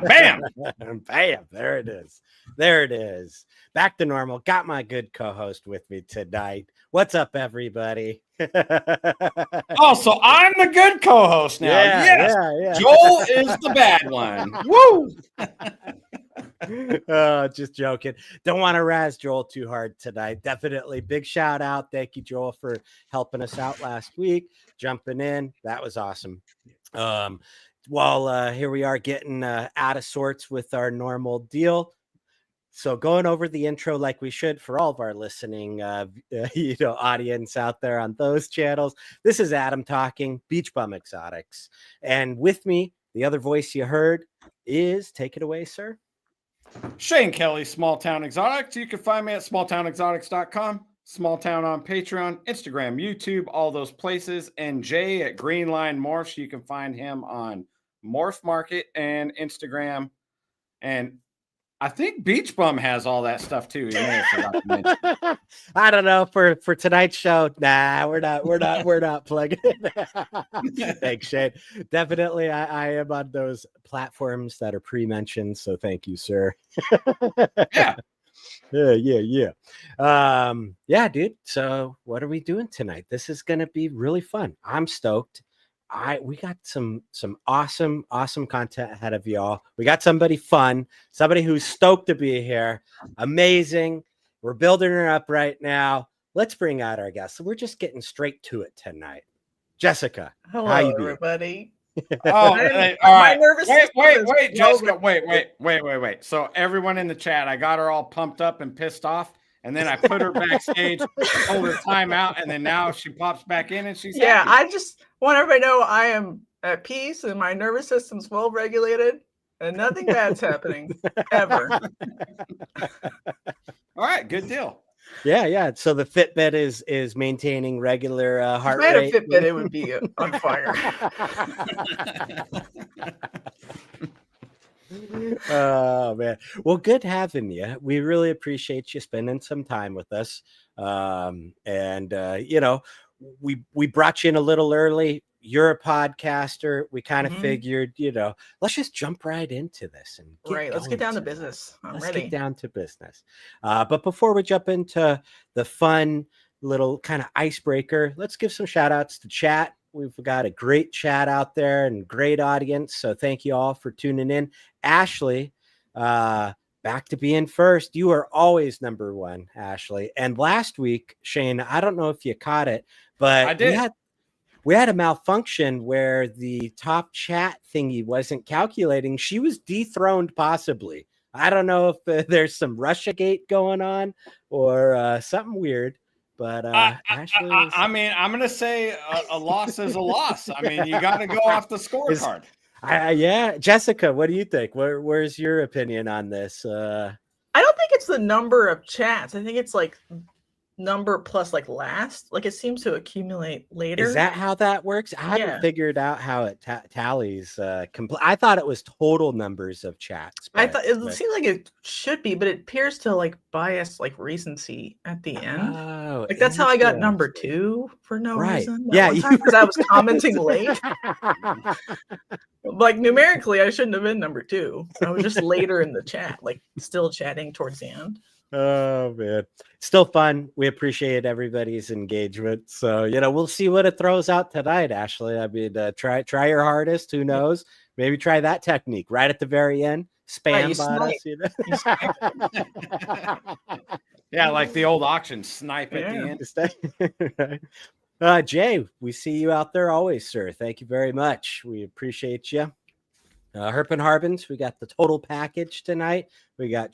Bam! Bam! There it is. There it is. Back to normal. Got my good co-host with me tonight. What's up, everybody? Oh, so I'm the good co-host now. Yes. Yeah. Joel is the bad one. Woo! Just joking. Don't want to razz Joel too hard tonight. Definitely big shout out. Thank you, Joel, for helping us out last week. Jumping in. That was awesome. Well, here we are getting out of sorts with our normal deal. So going over the intro like we should for all of our listening, audience out there on those channels. This is Adam talking, Beach Bum Xotics. And with me, the other voice you heard is, take it away, sir. Shane Kelley, Small Town Exotics. You can find me at smalltownexotics.com. Small Town on Patreon, Instagram, YouTube, all those places. And Jay at Greenline Morphs. You can find him on Morph Market and Instagram. And I think Beach Bum has all that stuff too. You may have forgot to mention. I don't know for tonight's show. Nah, we're not plugging it. Thanks, Shane. Definitely, I am on those platforms that are pre-mentioned. So thank you, sir. Yeah. Yeah, dude. So what are we doing tonight? This is gonna be really fun. I'm stoked. We got some awesome content ahead of y'all. We got somebody fun, somebody who's stoked to be here. Amazing. We're building her up right now. Let's bring out our guest. So we're just getting straight to it tonight. Jessica. Hello, how you everybody. Oh, hey, all right. Wait, Jessica. Over. Wait. So everyone in the chat, I got her all pumped up and pissed off. And then I put her backstage, told her time out, and then now she pops back in and she's happy. I just want everybody to know I am at peace and my nervous system's well regulated and nothing bad's happening ever. All right, good deal. Yeah. So the Fitbit is maintaining regular heart rate. If I had a Fitbit, it would be on fire. Oh man, well, good having you. We really appreciate you spending some time with us. We brought you in a little early. You're a podcaster. We kind of figured, let's just jump right into this and let's get down to business. Let's get down to business. But before we jump into the fun little kind of icebreaker, let's give some shout outs to chat. We've got a great chat out there and great audience. So thank you all for tuning in. Ashley, back to being first. You are always number one, Ashley. And last week, Shane, I don't know if you caught it, but I did. We had a malfunction where the top chat thingy wasn't calculating. She was dethroned possibly. I don't know if there's some Russiagate going on or something weird. But Ashley I'm going to say a loss is a loss. I mean, you got to go off the scorecard. Yeah. Jessica, what do you think? Where's your opinion on this? I don't think it's the number of chats. I think it's like number plus like last. Like it seems to accumulate later. Is that how that works? I haven't figured out how it tallies. I thought it was total numbers of chats. I thought it seemed like it should be, but it appears to like bias like recency at the end. Oh, like that's how I got number 2 for no reason. Because I was commenting late. Like numerically, I shouldn't have been number 2. I was just later in the chat, like still chatting towards the end. Oh man, still fun. We appreciate everybody's engagement. So we'll see what it throws out tonight, Ashley. I mean, try your hardest. Who knows? Maybe try that technique right at the very end. Spam bot us. Yeah, like the old auction, snipe at the end. Jay, we see you out there always, sir. Thank you very much. We appreciate you. Herp and Harbins, we got the total package tonight. We got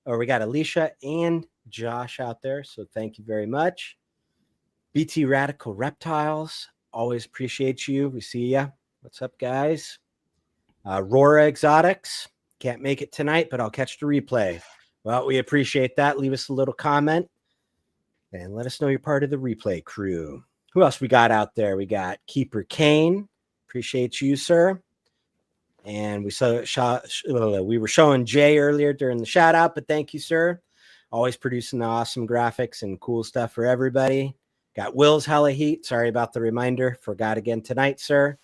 we got Alicia and Josh out there. So thank you very much. BT Radical Reptiles, always appreciate you. We see ya. What's up, guys? Rora Xotics, can't make it tonight, but I'll catch the replay. Well, we appreciate that. Leave us a little comment and let us know you're part of the replay crew. Who else we got out there? We got Keeper Kane. Appreciate you, sir. And we were showing Jay earlier during the shout out, but thank you, sir. Always producing the awesome graphics and cool stuff for everybody. Got Will's Hella Heat. Sorry about the reminder. Forgot again tonight, sir.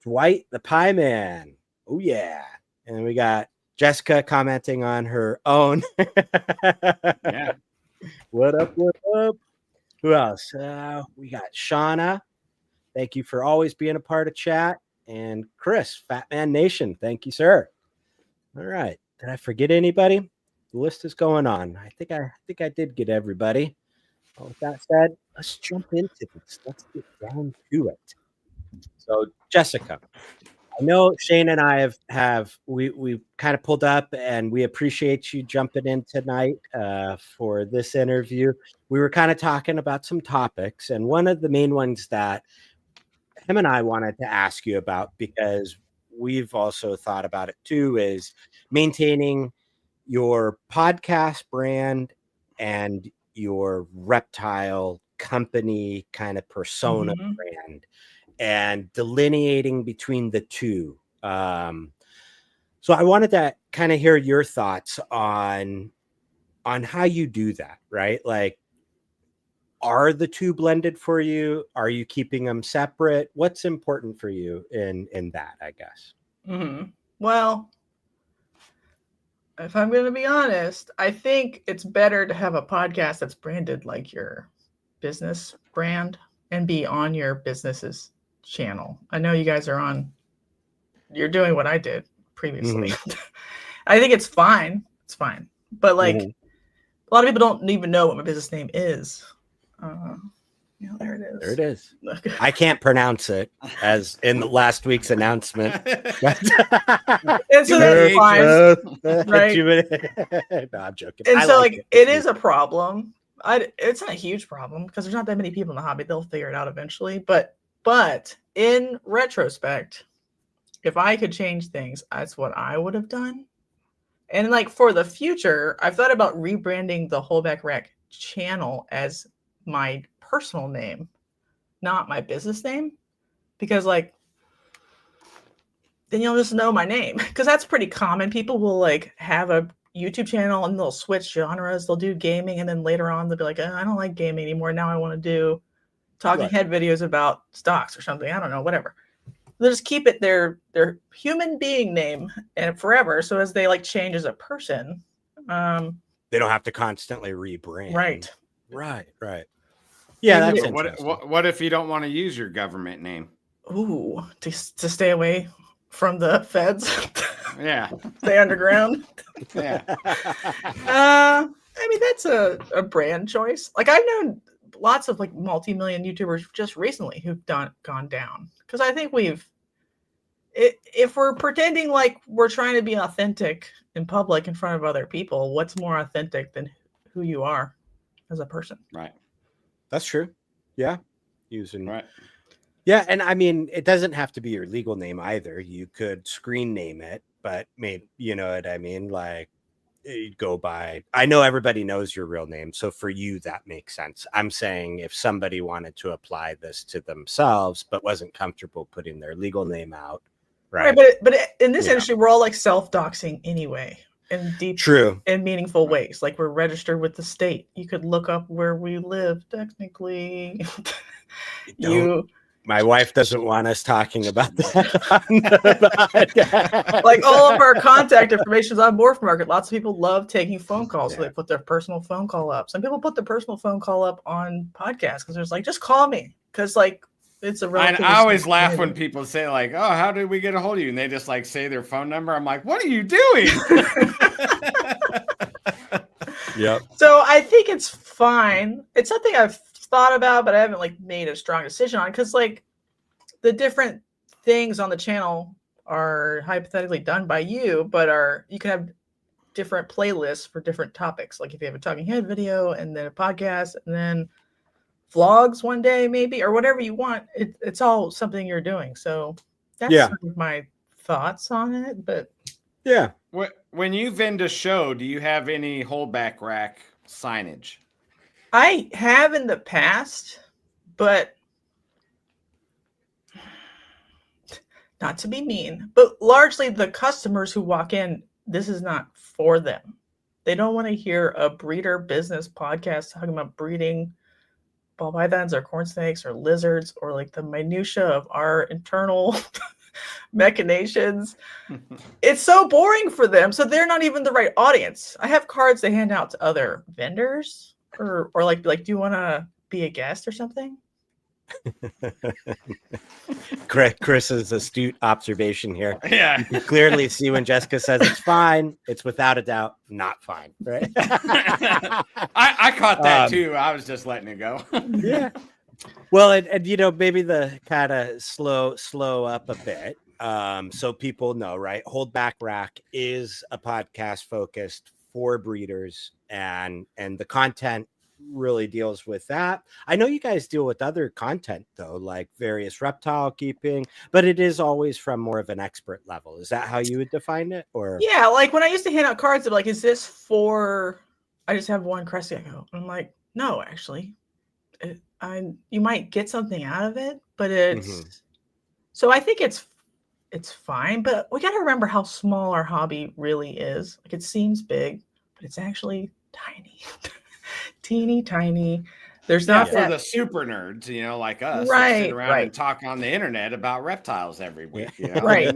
Dwight the Pie Man. Oh, yeah. And then we got Jessica commenting on her own. Yeah. What up? What up? Who else? We got Shauna. Thank you for always being a part of chat. And Chris, Fat Man Nation. Thank you, sir. All right. Did I forget anybody? The list is going on. I think I did get everybody. Well, with that said, let's jump into this. Let's get down to it. So, Jessica, I know Shane and I we kind of pulled up, and we appreciate you jumping in tonight for this interview. We were kind of talking about some topics, and one of the main ones that him and I wanted to ask you about, because we've also thought about it too, is maintaining your podcast brand and your reptile company kind of persona brand, and delineating between the two. So I wanted to kind of hear your thoughts on how you do that, right? Like, are the two blended for you? Are you keeping them separate? What's important for you in that, I guess? Well, if I'm going to be honest, I think it's better to have a podcast that's branded like your business brand and be on your business's channel. I know you guys you're doing what I did previously. I think it's fine. It's fine. But like a lot of people don't even know what my business name is. There it is. There it is. I can't pronounce it, as in last week's announcement. And so that's fine, right? No, I'm joking. And so like it is a problem. It's not a huge problem because there's not that many people in the hobby. They'll figure it out eventually. But in retrospect, if I could change things, that's what I would have done. And like for the future, I've thought about rebranding the Holdback Rec channel as my personal name, not my business name, because like then you'll just know my name, because that's pretty common. People will like have a YouTube channel and they'll switch genres. They'll do gaming, and then later on they'll be like, I don't like gaming anymore. Now I want to do talking head videos about stocks or something. I don't know, whatever. They'll just keep it their human being name and forever. So as they like change as a person, they don't have to constantly rebrand. Right. Yeah, that's what if you don't want to use your government name? Ooh, to stay away from the feds. Yeah. Stay underground. Yeah. I mean, that's a brand choice. Like I've known lots of like multi-million YouTubers just recently who've gone down, because I think if we're pretending like we're trying to be authentic in public in front of other people, what's more authentic than who you are as a person? Right. That's true. Yeah. Right. Yeah, and I mean, it doesn't have to be your legal name either. You could screen name it, but maybe, you know what I mean? Like, you'd go by, I know everybody knows your real name, so for you, that makes sense. I'm saying if somebody wanted to apply this to themselves, but wasn't comfortable putting their legal name out, right? But in this industry, we're all like self-doxing anyway, in deep, true, and meaningful ways. Like we're registered with the state. You could look up where we live, technically. My wife doesn't want us talking about that. Like all of our contact information is on Morph Market. Lots of people love taking phone calls, so they put their personal phone call up. Some people put their personal phone call up on podcasts because there's like, just call me, because like it's a relatively I always laugh when people say like, "Oh, how did we get a hold of you?" And they just like say their phone number. I'm like, "What are you doing?" Yep. So I think it's fine. It's something I've thought about, but I haven't like made a strong decision on, because like the different things on the channel are hypothetically done by you, but you can have different playlists for different topics. Like if you have a talking head video and then a podcast and then vlogs one day maybe, or whatever you want, it's all something you're doing. So that's sort of my thoughts on it. But yeah, when you vend a show, do you have any holdback rack signage? I have in the past, but not to be mean, but largely the customers who walk in, this is not for them. They don't want to hear a breeder business podcast talking about breeding ball pythons or corn snakes or lizards or like the minutia of our internal machinations. It's so boring for them. So they're not even the right audience. I have cards they hand out to other vendors or like, do you want to be a guest or something? Chris's astute observation here. Yeah. You can clearly see when Jessica says it's fine, it's without a doubt not fine, right? I caught that too. I was just letting it go. Yeah. Well, and you know, maybe the kind of slow up a bit. So people know, right? Holdback Rack is a podcast focused for breeders, and the content really deals with that. I know you guys deal with other content though, like various reptile keeping, but it is always from more of an expert level. Is that how you would define it? Or yeah, like when I used to hand out cards, of like, is this for? I just have one crest gecko. I'm like, no, actually, you might get something out of it, but it's so I think it's fine. But we got to remember how small our hobby really is. Like it seems big, but it's actually tiny. Teeny tiny. There's not for the super nerds, you know, like us, right? That sit around and talk on the internet about reptiles every week, you know? Right.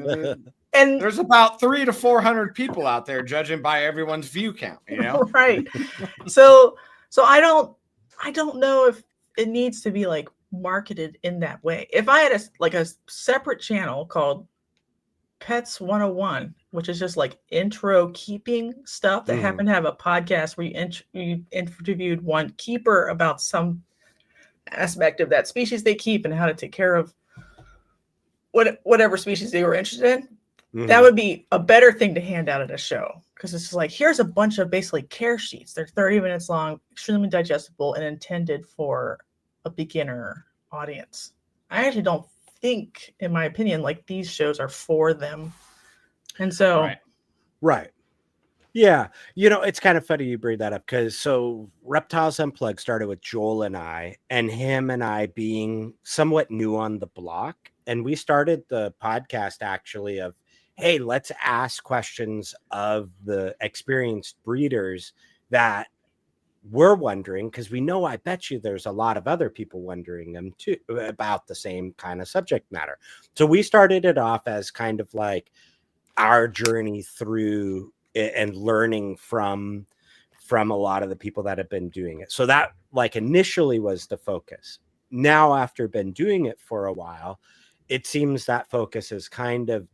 And there's about 300 to 400 people out there judging by everyone's view count, you know? Right. So I don't know if it needs to be like marketed in that way. If I had a separate channel called Pets 101, which is just like intro keeping stuff that happened to have a podcast where you interviewed one keeper about some aspect of that species they keep and how to take care of whatever species they were interested in. That would be a better thing to hand out at a show, because it's just like, here's a bunch of basically care sheets. They're 30 minutes long, extremely digestible, and intended for a beginner audience. I actually don't think, in my opinion, like these shows are for them. And so right. Yeah. You know, it's kind of funny you bring that up, because so Reptiles Unplugged started with Joel and I, and him and I being somewhat new on the block. And we started the podcast actually of, hey, let's ask questions of the experienced breeders that we're wondering, because we know, I bet you there's a lot of other people wondering them too about the same kind of subject matter. So we started it off as kind of like our journey through and learning from a lot of the people that have been doing it. So that like initially was the focus. Now, after been doing it for a while, it seems that focus is kind of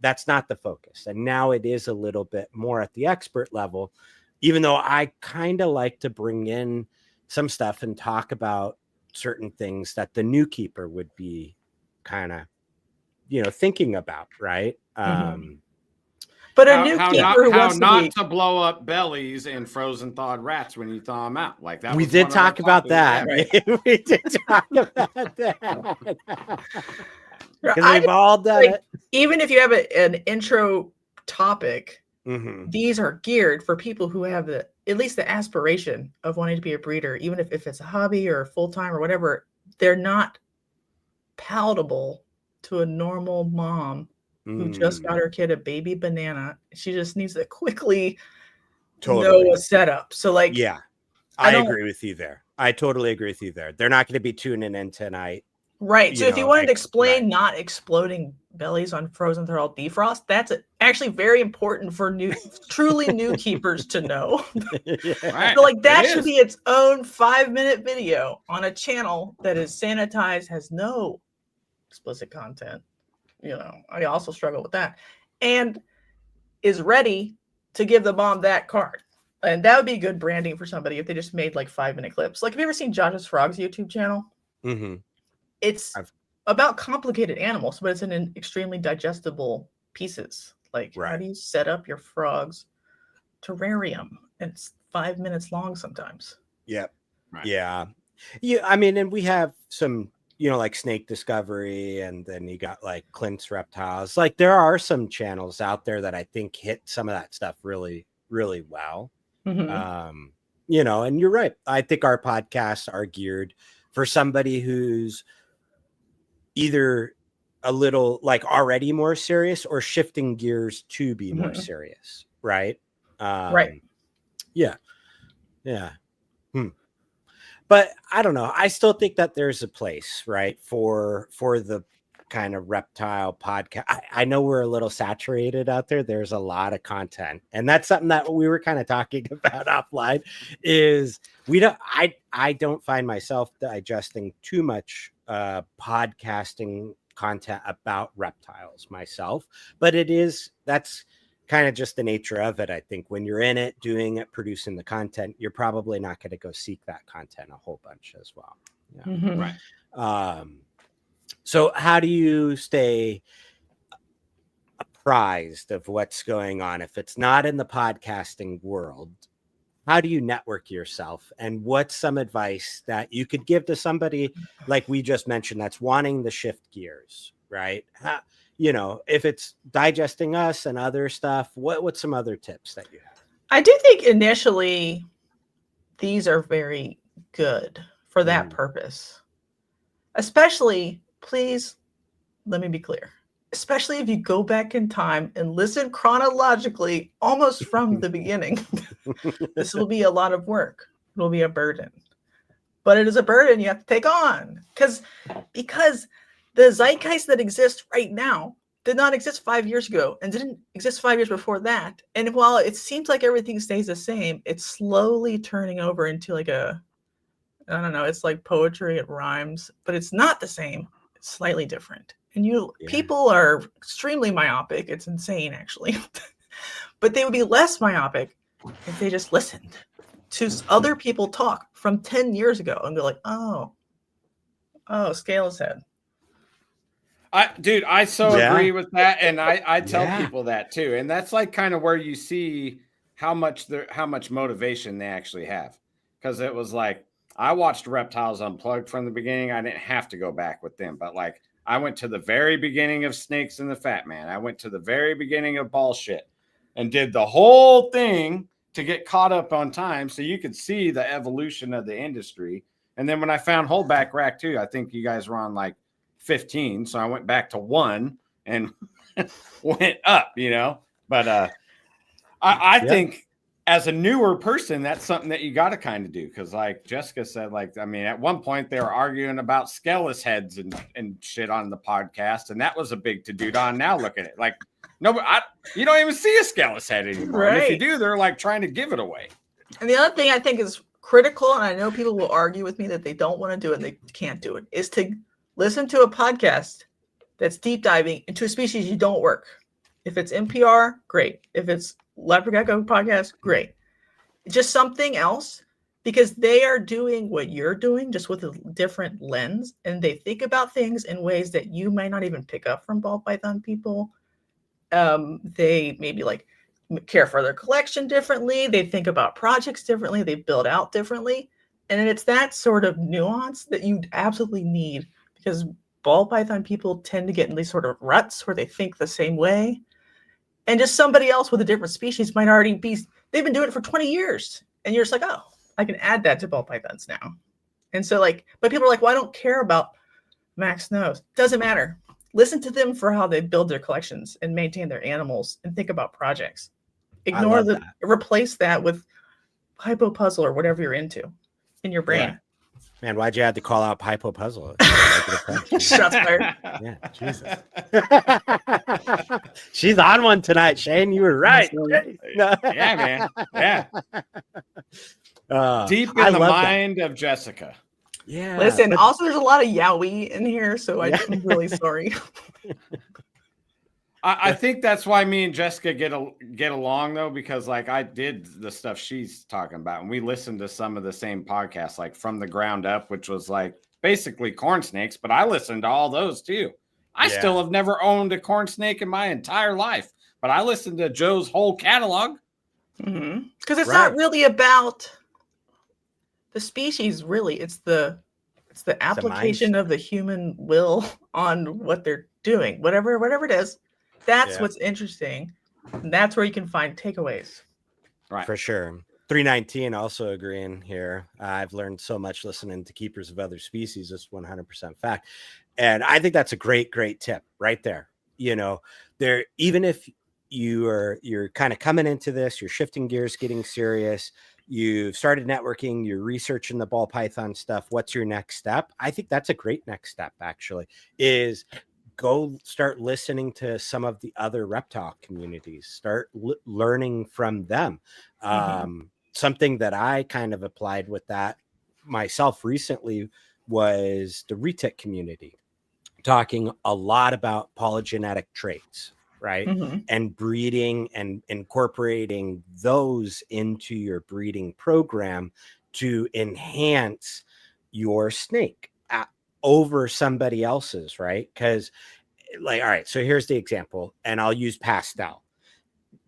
that's not the focus. And now it is a little bit more at the expert level, even though I kind of like to bring in some stuff and talk about certain things that the new keeper would be kind of, you know, thinking about, right? But a new keeper who wants to blow up bellies and frozen thawed rats when you thaw them out. Like that. We did talk about that. We did talk about that. Because we've all done it. Even if you have an intro topic, these are geared for people who have at least the aspiration of wanting to be a breeder, even if it's a hobby or full-time or whatever. They're not palatable to a normal mom who just got her kid a baby banana. She just needs to quickly know a setup. So like, yeah, I agree with you there. I totally agree with you there. They're not going to be tuning in tonight. Right. So if you wanted to explain not exploding bellies on frozen thermal defrost, that's actually very important for truly new keepers to know. Right. So like that should be its own 5-minute video on a channel that is sanitized, has no explicit content. You know, I also struggle with that, and is ready to give the mom that card. And that would be good branding for somebody if they just made like 5-minute clips. Like, have you ever seen Josh's Frogs YouTube channel? It's about complicated animals, but it's in extremely digestible pieces. Like, how do you set up your frogs terrarium. It's 5 minutes long sometimes. Yep. Right. Yeah. Yeah. I mean, and we have some, like Snake Discovery, and then you got like Clint's Reptiles. Like there are some channels out there that I think hit some of that stuff really, really well. Mhm. And you're right. I think our podcasts are geared for somebody who's either a little like already more serious or shifting gears to be more Mhm. serious. Right. Right. Yeah. Yeah. But I don't know. I still think that there's a place, right, for the kind of reptile podcast. I know we're a little saturated out there. There's a lot of content, and that's something that we were kind of talking about offline. Is I don't find myself digesting too much podcasting content about reptiles myself, but that's kind of just the nature of it. I think when you're in it, doing it, producing the content, you're probably not going to go seek that content a whole bunch as well. Yeah. Mhm. Right. So how do you stay apprised of what's going on if it's not in the podcasting world? How do you network yourself, and what's some advice that you could give to somebody like we just mentioned that's wanting to shift gears, right? If it's digesting us and other stuff, what's some other tips that you have? I do think initially these are very good for that purpose. Especially, please, let me be clear. Especially if you go back in time and listen chronologically almost from the beginning. This will be a lot of work. It will be a burden. But it is a burden you have to take on. Because the zeitgeist that exists right now did not exist 5 years ago and didn't exist 5 years before that. And while it seems like everything stays the same, it's slowly turning over into like I don't know, it's like poetry, it rhymes, but it's not the same. It's slightly different. And people are extremely myopic. It's insane, actually. But they would be less myopic if they just listened to other people talk from 10 years ago and be like, oh, scale his head. I so agree with that, and I tell Yeah. people that too, and that's like kind of where you see how much motivation they actually have, because it was like I watched Reptiles Unplugged from the beginning. I didn't have to go back with them, but like I went to the very beginning of Snakes and the Fat Man. I went to the very beginning of Bullshit, and did the whole thing to get caught up on time, so you could see the evolution of the industry. And then when I found Holdback Rack too, I think you guys were on like 15, so I went back to 1 and went up, but I think as a newer person, that's something that you got to kind of do, because like Jessica said, like, I mean, at one point they were arguing about scaleless heads and shit on the podcast, and that was a big to-do. Now look at it, like you don't even see a scaleless head anymore. Right. And if you do, they're like trying to give it away. And the other thing I think is critical, and I know people will argue with me that they don't want to do it and they can't do it, is to listen to a podcast that's deep diving into a species you don't work. If it's NPR, great. If it's Leopard Gecko podcast, great. Just something else, because they are doing what you're doing, just with a different lens, and they think about things in ways that you might not even pick up from ball python people. They maybe like care for their collection differently. They think about projects differently. They build out differently. And it's that sort of nuance that you absolutely need, because ball python people tend to get in these sort of ruts where they think the same way. And just somebody else with a different species might already be, they've been doing it for 20 years. And you're just like, oh, I can add that to ball pythons now. And so but people are like, well, I don't care about Max Nose. Doesn't matter. Listen to them for how they build their collections and maintain their animals and think about projects. Replace that with Hypo Puzzle or whatever you're into in your brain. Yeah. Man, why'd you have to call out Hypo Puzzle? Shots fired. Yeah, Jesus. She's on one tonight, Shane. You were right. Yeah, man. Yeah. Deep in the mind of Jessica. Yeah. Listen, also there's a lot of yaoi in here, so I'm really sorry. I think that's why me and Jessica get along, though, because like I did the stuff she's talking about, and we listened to some of the same podcasts, like From the Ground Up, which was like basically corn snakes, but I listened to all those too. I still have never owned a corn snake in my entire life, but I listened to Joe's whole catalog. Because it's Right. not really about the species, really. It's the application of the human will on what they're doing, whatever it is. That's what's interesting. And that's where you can find takeaways. Right. For sure. 319 also agreeing here. I've learned so much listening to keepers of other species. It's 100% fact. And I think that's a great tip right there. You know, there, even if you're kind of coming into this, you're shifting gears, getting serious, you've started networking, you're researching the ball python stuff. What's your next step? I think that's a great next step, actually, is go start listening to some of the other reptile communities, start learning from them. Something that I kind of applied with that myself recently was the retic community, talking a lot about polygenetic traits, right? And breeding and incorporating those into your breeding program to enhance your snake over somebody else's, right? Because, like, all right, so here's the example, and I'll use pastel.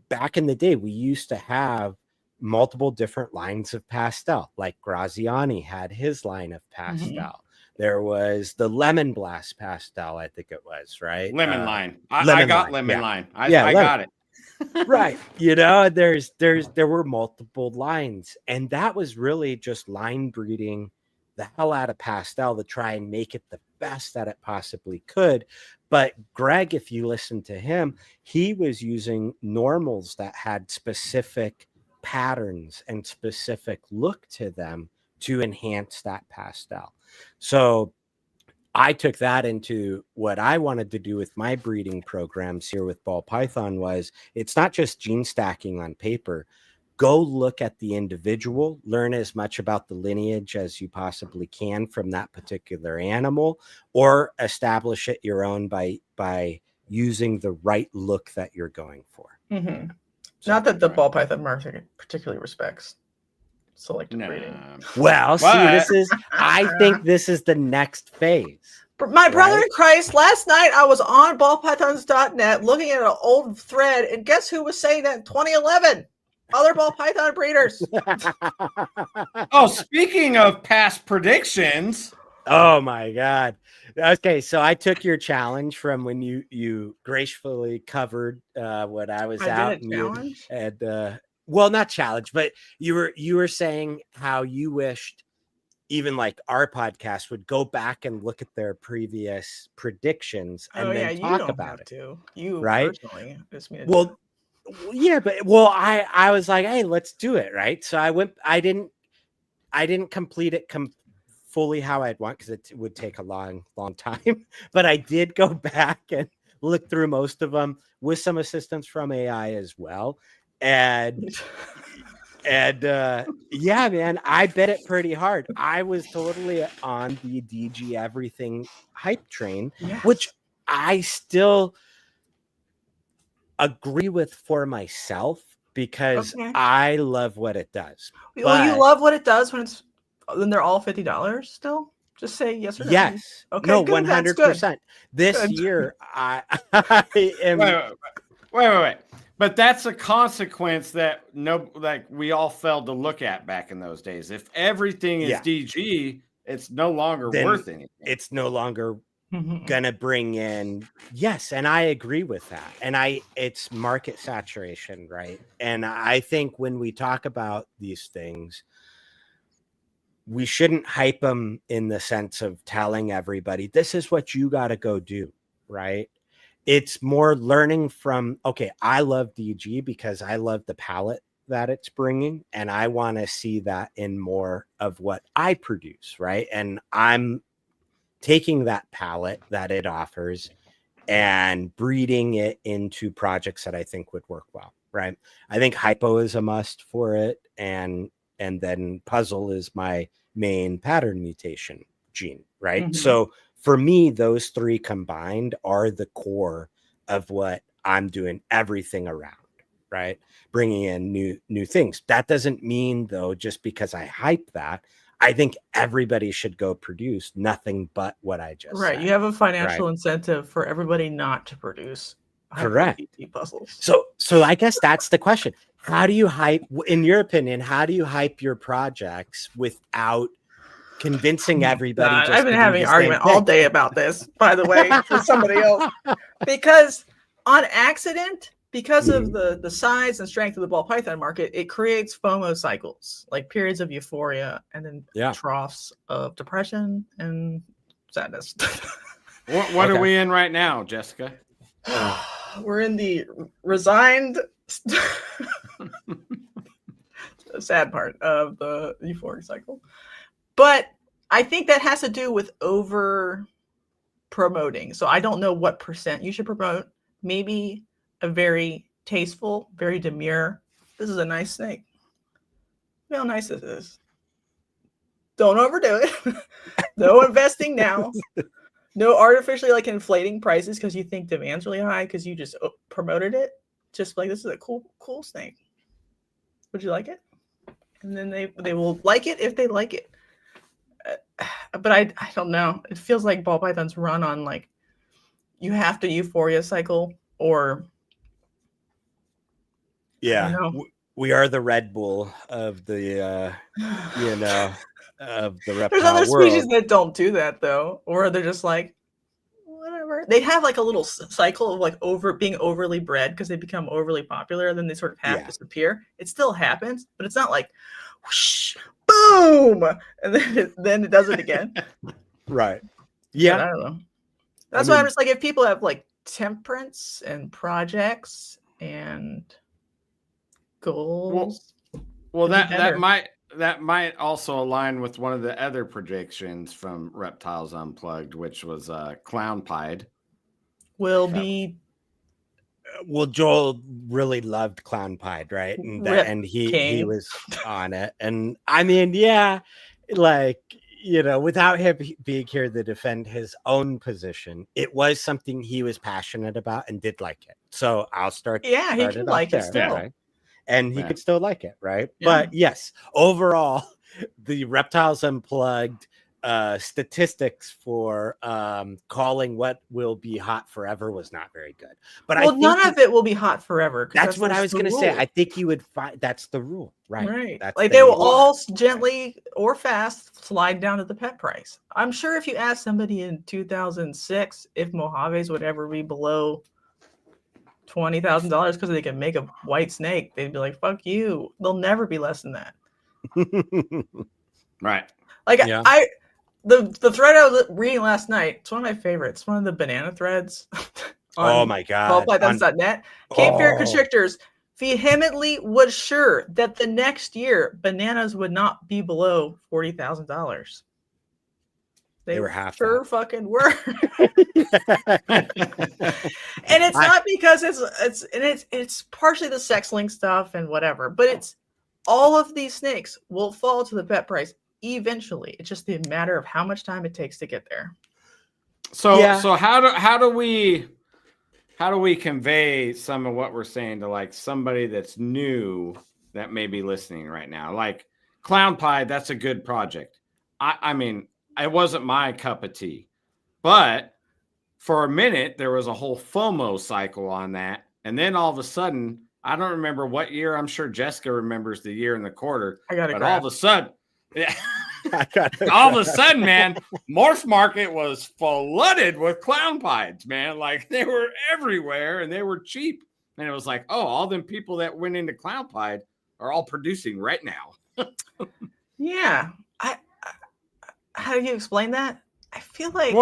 Back in the day, we used to have multiple different lines of pastel, like Graziani had his line of pastel. There was the Lemon Blast pastel, I think it was, right? Lemon line. I got lemon line. I got it. Right. You know, there were multiple lines, and that was really just line breeding the hell out of pastel to try and make it the best that it possibly could. But Greg, if you listen to him, he was using normals that had specific patterns and specific look to them to enhance that pastel. So I took that into what I wanted to do with my breeding programs here with ball python. Was it's not just gene stacking on paper. Go look at the individual, learn as much about the lineage as you possibly can from that particular animal, or establish it your own by using the right look that you're going for. Not that the ball python market particularly respects selective breeding. Well, see, I think this is the next phase. My brother in Christ, last night I was on ballpythons.net looking at an old thread, and guess who was saying that in 2011? Other ball python breeders. Oh, speaking of past predictions. Oh my God. Okay, so I took your challenge from when you gracefully covered what I was out. Well, not challenge, but you were saying how you wished even like our podcast would go back and look at their previous predictions and then talk about it. You right? Personally, Yeah, but I was like, hey, let's do it, right? So I didn't complete it fully how I'd want, because it would take a long time. But I did go back and look through most of them with some assistance from AI as well. And yeah, man, I bet it pretty hard. I was totally on the DG everything hype train, which I still agree with for myself, because I love what it does. Well, you love what it does when they're all $50 still? Just say yes or no. Yes. Okay. No, good. 100%. This year, I am. Wait. But that's a consequence that we all failed to look at back in those days. If everything is DG, it's no longer worth anything. It's no longer gonna bring in. Yes, and I agree with that. And it's market saturation, right? And I think when we talk about these things, we shouldn't hype them in the sense of telling everybody this is what you got to go do, right? It's more learning from, okay, I love DG because I love the palette that it's bringing, and I want to see that in more of what I produce, right? And I'm taking that palette that it offers and breeding it into projects that I think would work well, right? I think hypo is a must for it, and then puzzle is my main pattern mutation gene, right? So for me, those three combined are the core of what I'm doing everything around, right? Bringing in new things. That doesn't mean, though, just because I hype that, I think everybody should go produce nothing but what I just said. You have a financial incentive for everybody not to produce Correct. PT puzzles. So I guess that's the question. How do you hype, in your opinion, how do you hype your projects without convincing everybody? God, Just I've been to do having the an argument same all thing? day about this, by the way, with somebody else. Because on accident, because of the size and strength of the ball python market, it creates FOMO cycles, like periods of euphoria and then troughs of depression and sadness. What are we in right now, Jessica? We're in the resigned sad part of the euphoric cycle. But I think that has to do with over promoting. So I don't know what percent you should promote. Maybe a very tasteful, very demure. This is a nice snake. Look how nice this is. Don't overdo it. No investing now. No artificially like inflating prices because you think demand's really high because you just promoted it. Just like, this is a cool snake. Would you like it? And then they will like it if they like it. But I don't know. It feels like ball pythons run on like you have to euphoria cycle or we are the Red Bull of the of the reptile There's other world. species that don't do that though, or they're just like whatever. They have like a little cycle of like being overly bred because they become overly popular, and then they sort of half disappear. It still happens, but it's not like whoosh, boom, and then it does it again. Right. Yeah. But I don't know. That's why I'm just like, if people have like temperance and projects and goals. Well, that might also align with one of the other predictions from Reptiles Unplugged, which was clown pied. Well, Joel really loved clown pied, right? And he was on it. And I mean, like, without him being here to defend his own position, it was something he was passionate about and did like it. So I'll start. Yeah, he could like it still. Right? And he could still like it, right? Yeah. But yes, overall, the Reptiles Unplugged statistics for calling what will be hot forever was not very good. But none of it will be hot forever. That's what I was going to say. I think you would find that's the rule, right? Right. That's like they will all gently or fast slide down to the pet price. I'm sure if you asked somebody in 2006 if Mojaves would ever be below $20,000 because they can make a white snake, they'd be like, "Fuck you! They'll never be less than that." Right. Like the thread I was reading last night, it's one of my favorites. One of the banana threads. Oh my god! Ballpythons.net. Cape Fear Constrictors vehemently was sure that the next year bananas would not be below $40,000. They were half sure fucking were. And it's not because it's partially the sex link stuff and whatever, but it's all of these snakes will fall to the pet price eventually. It's just a matter of how much time it takes to get there. So how do we convey some of what we're saying to like somebody that's new that may be listening right now? Like Clown Pie, that's a good project. I mean, it wasn't my cup of tea, but for a minute there was a whole FOMO cycle on that, and then all of a sudden, I don't remember what year. I'm sure Jessica remembers the year and the quarter. But all of a sudden, all of a sudden, man, Morphs market was flooded with clown pies, man. Like they were everywhere and they were cheap. And it was like, oh, all them people that went into clown pie are all producing right now. Yeah. How do you explain that? I feel like,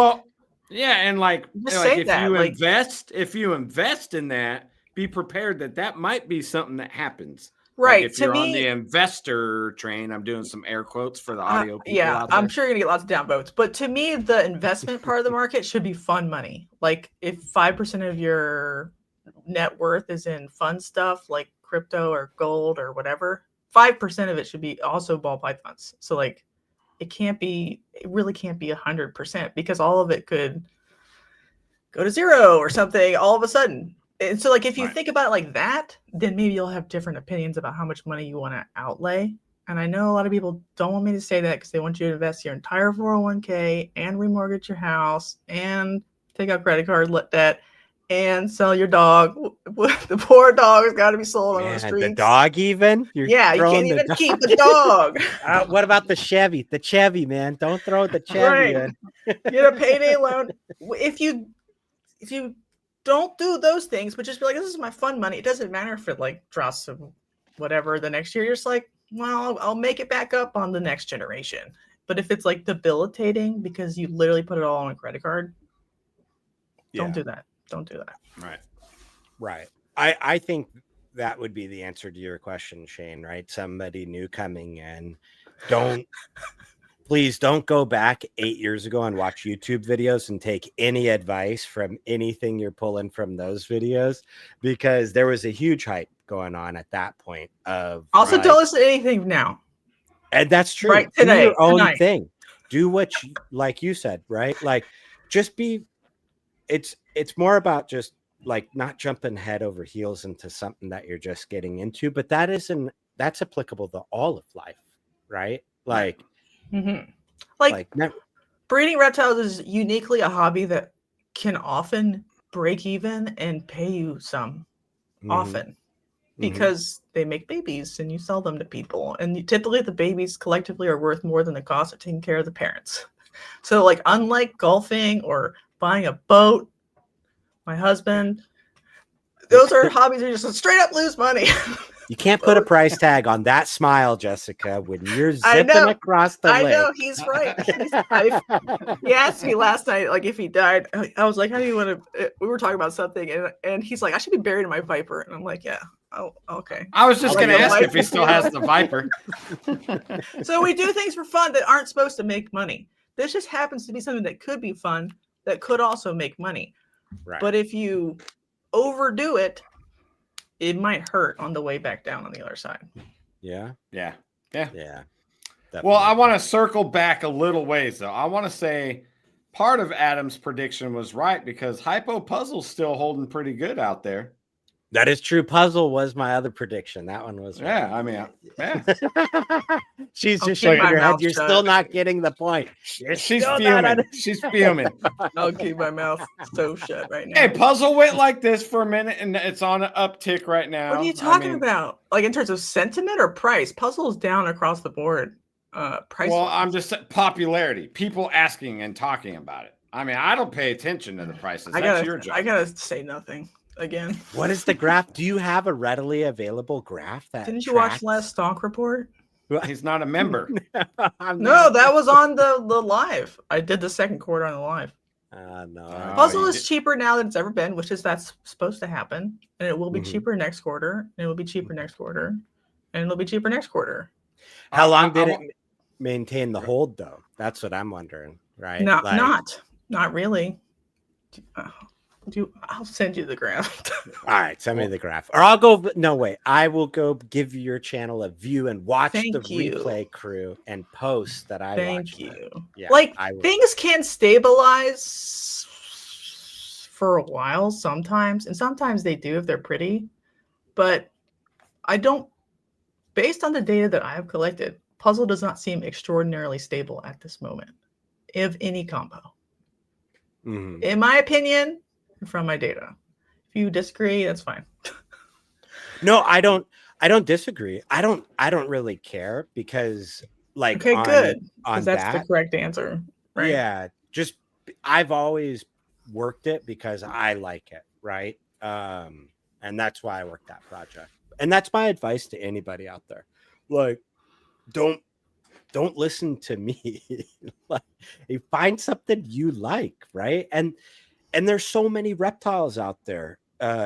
and like if you invest in that, be prepared that might be something that happens. Right. Like if you're on the investor train, I'm doing some air quotes for the audio people out there. I'm sure you're gonna get lots of downvotes. But to me, the investment part of the market should be fun money. Like if 5% of your net worth is in fun stuff like crypto or gold or whatever, 5% of it should be also ball pythons. So like it really can't be 100% because all of it could go to zero or something all of a sudden. And so like if you think about it like that, then maybe you'll have different opinions about how much money you want to outlay. And I know a lot of people don't want me to say that because they want you to invest your entire 401k and remortgage your house and take out credit card debt and sell your dog. The poor dog's got to be sold on the Man, streets. the dog even? You're Yeah, you throwing can't the even keep a dog. What about the Chevy? The Chevy, man. Don't throw the Chevy Right. in. Get a payday loan. If you don't do those things, but just be like, this is my fun money. It doesn't matter if it like drops to whatever the next year. You're just like, well, I'll make it back up on the next generation. But if it's like debilitating because you literally put it all on a credit card, don't do that. Don't do that. Right. Right. I think that would be the answer to your question, Shane, right? Somebody new coming in. Please don't go back 8 years ago and watch YouTube videos and take any advice from anything you're pulling from those videos, because there was a huge hype going on at that point of Also, don't listen to anything now. And that's true. Right, today, do your own tonight. thing. Do what you, like you said, right? Like just be, it's more about just like not jumping head over heels into something that you're just getting into, but that's applicable to all of life, right? Like, like breeding reptiles is uniquely a hobby that can often break even and pay you some often because they make babies and you sell them to people, and typically the babies collectively are worth more than the cost of taking care of the parents. So like unlike golfing or buying a boat, my husband, those are hobbies that just straight up lose money. You can't put a price tag on that smile, Jessica, when you're zipping across the lake. I know, he's right. He asked me last night, like, if he died. I was like, how do you want to... We were talking about something, and he's like, I should be buried in my Viper. And I'm like, yeah. Oh, okay. I was just going to ask if he still has the Viper. So we do things for fun that aren't supposed to make money. This just happens to be something that could be fun, that could also make money. Right. But if you overdo it, it might hurt on the way back down on the other side. Yeah. Definitely. Well, I want to circle back a little ways, though. I want to say part of Adam's prediction was right, because Hypo Puzzle's still holding pretty good out there. That is true. Puzzle was my other prediction. That one was right. Yeah, I mean, She's just shaking her head. You're still not getting the point. She's fuming. She's fuming. I'll keep my mouth so shut right now. Hey, Puzzle went like this for a minute, and it's on an uptick right now. What are you talking about? Like in terms of sentiment or price? Puzzle's down across the board. Price. Well, I'm just saying popularity. People asking and talking about it. I mean, I don't pay attention to the prices. That's your job. I gotta say nothing again. What is the graph? Do you have a readily available graph that Didn't you watch last stock report? He's not a member. No, that was on the live. I did the second quarter on the live. No. Puzzle is cheaper now than it's ever been, which is that's supposed to happen, and it will be cheaper next quarter, and it will be cheaper next quarter, and it'll be cheaper next quarter. How long did it maintain the hold, though? That's what I'm wondering, right? Not really. I'll send you the graph. All right, send me the graph, or I'll go. No, wait, I will go give your channel a view and watch replay crew and post that I watched. Thank you. Yeah, like things can stabilize for a while sometimes, and sometimes they do if they're pretty. But I don't. Based on the data that I have collected, Puzzle does not seem extraordinarily stable at this moment, of any combo. In my opinion. From my data. If you disagree, that's fine. No, I don't disagree. I don't really care, because like good. Because that's the correct answer. Right? Yeah. Just I've always worked it because I like it, right? And that's why I worked that project. And that's my advice to anybody out there. Like, don't listen to me. Like, you find something you like, right? And there's so many reptiles out there.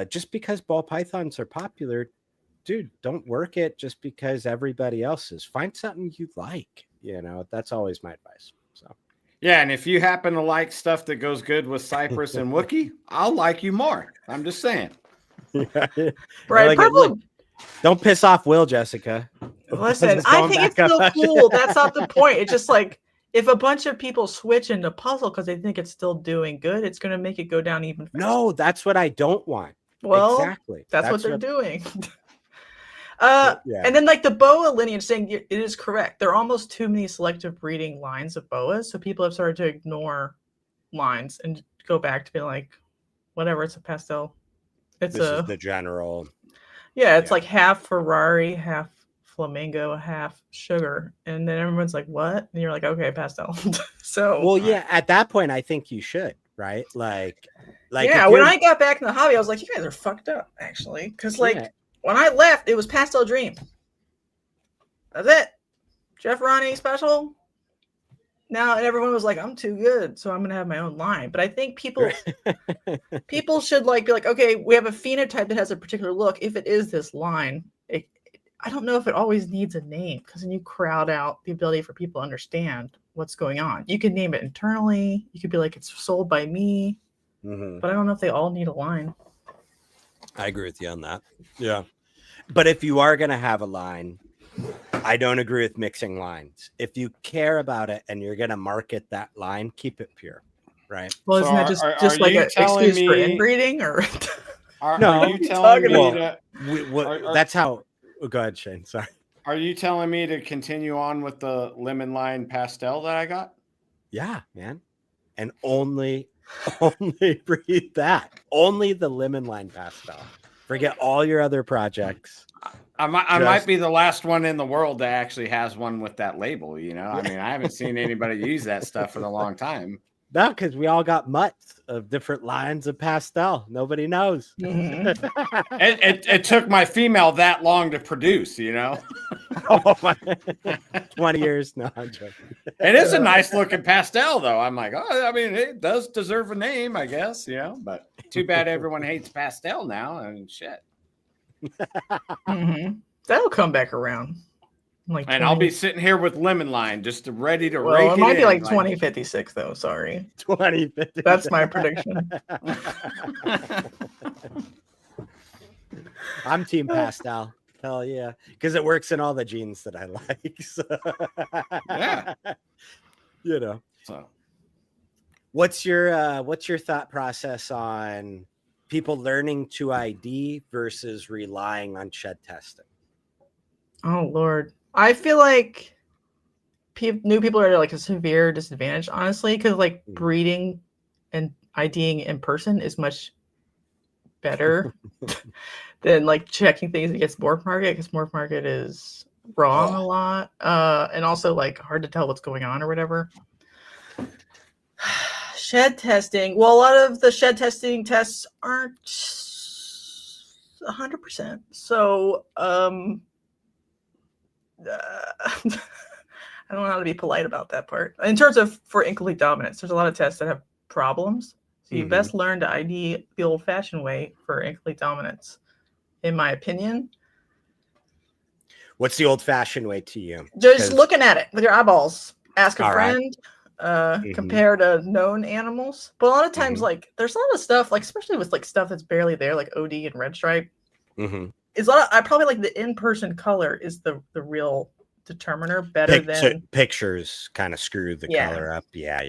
Just because ball pythons are popular, dude, don't work it just because everybody else is. Find something you like. That's always my advice. So yeah, and if you happen to like stuff that goes good with Cypress and Wookiee, I'll like you more. I'm just saying. Right, purple. Don't piss off Will, Jessica. Listen, I think it's still cool. That's not the point. It's just like, if a bunch of people switch into Puzzle because they think it's still doing good, it's going to make it go down even faster. No, that's what I don't want. Well, exactly. That's what they're doing. And then like the boa lineage saying it is correct. There are almost too many selective breeding lines of boas. So people have started to ignore lines and go back to being like, whatever. It's a pastel. It's This is the general. it's like half Ferrari, half flamingo, half sugar, and then everyone's like, "What?" And you're like, "Okay, pastel." So, well, yeah, at that point, I think you should, right? Like yeah. When I got back in the hobby, I was like, "You guys are fucked up," actually, because like when I left, it was Pastel Dream. That's it. Jeff Ronnie special. Now, and everyone was like, "I'm too good, so I'm gonna have my own line." But I think people should like be like, "Okay, we have a phenotype that has a particular look. If it is this line, I don't know if it always needs a name, because then you crowd out the ability for people to understand what's going on. You can name it internally. You could be like, it's sold by me, but I don't know if they all need a line." I agree with you on that. Yeah. But if you are going to have a line, I don't agree with mixing lines. If you care about it and you're going to market that line, keep it pure. Right. Well, isn't that just like an excuse for inbreeding, or? Are you telling me that? That's how. Oh, go ahead, Shane. Sorry. Are you telling me to continue on with the lemon line pastel that I got? Yeah, man. And only breed that. Only the lemon line pastel. Forget all your other projects. I might be the last one in the world that actually has one with that label. You know, I mean, I haven't seen anybody use that stuff in a long time. No, because we all got mutts of different lines of pastel. Nobody knows. It took my female that long to produce, you know. 20 years. No, I'm joking. It is a nice looking pastel, though. I'm like, oh, I mean, it does deserve a name, I guess, you know. But too bad everyone hates pastel now. I mean, shit. That'll come back around. Like and I'll be sitting here with lemon line just ready to rake it. It might be like 2056 though. Sorry, 2056. That's my prediction. I'm team pastel. Hell yeah, because it works in all the genes that I like. So. Yeah, you know. So, what's your thought process on people learning to ID versus relying on shed testing? Oh Lord. I feel like new people are at like a severe disadvantage, honestly, because like breeding and IDing in person is much better than like checking things against Morph Market, because Morph Market is wrong a lot, and also like hard to tell what's going on or whatever. Shed testing. Well, a lot of the shed testing tests aren't 100%. So, I don't know how to be polite about that part. In terms of for incomplete dominance, there's a lot of tests that have problems. So you best learn to ID the old-fashioned way for incomplete dominance, in my opinion. What's the old-fashioned way to you? Just looking at it with your eyeballs. Ask a friend. Compare to known animals. But a lot of times, like, there's a lot of stuff, like, especially with like stuff that's barely there, like OD and red stripe. Is a lot of, I probably like the in-person color is the real determiner better than pictures kind of screw the color up. Yeah.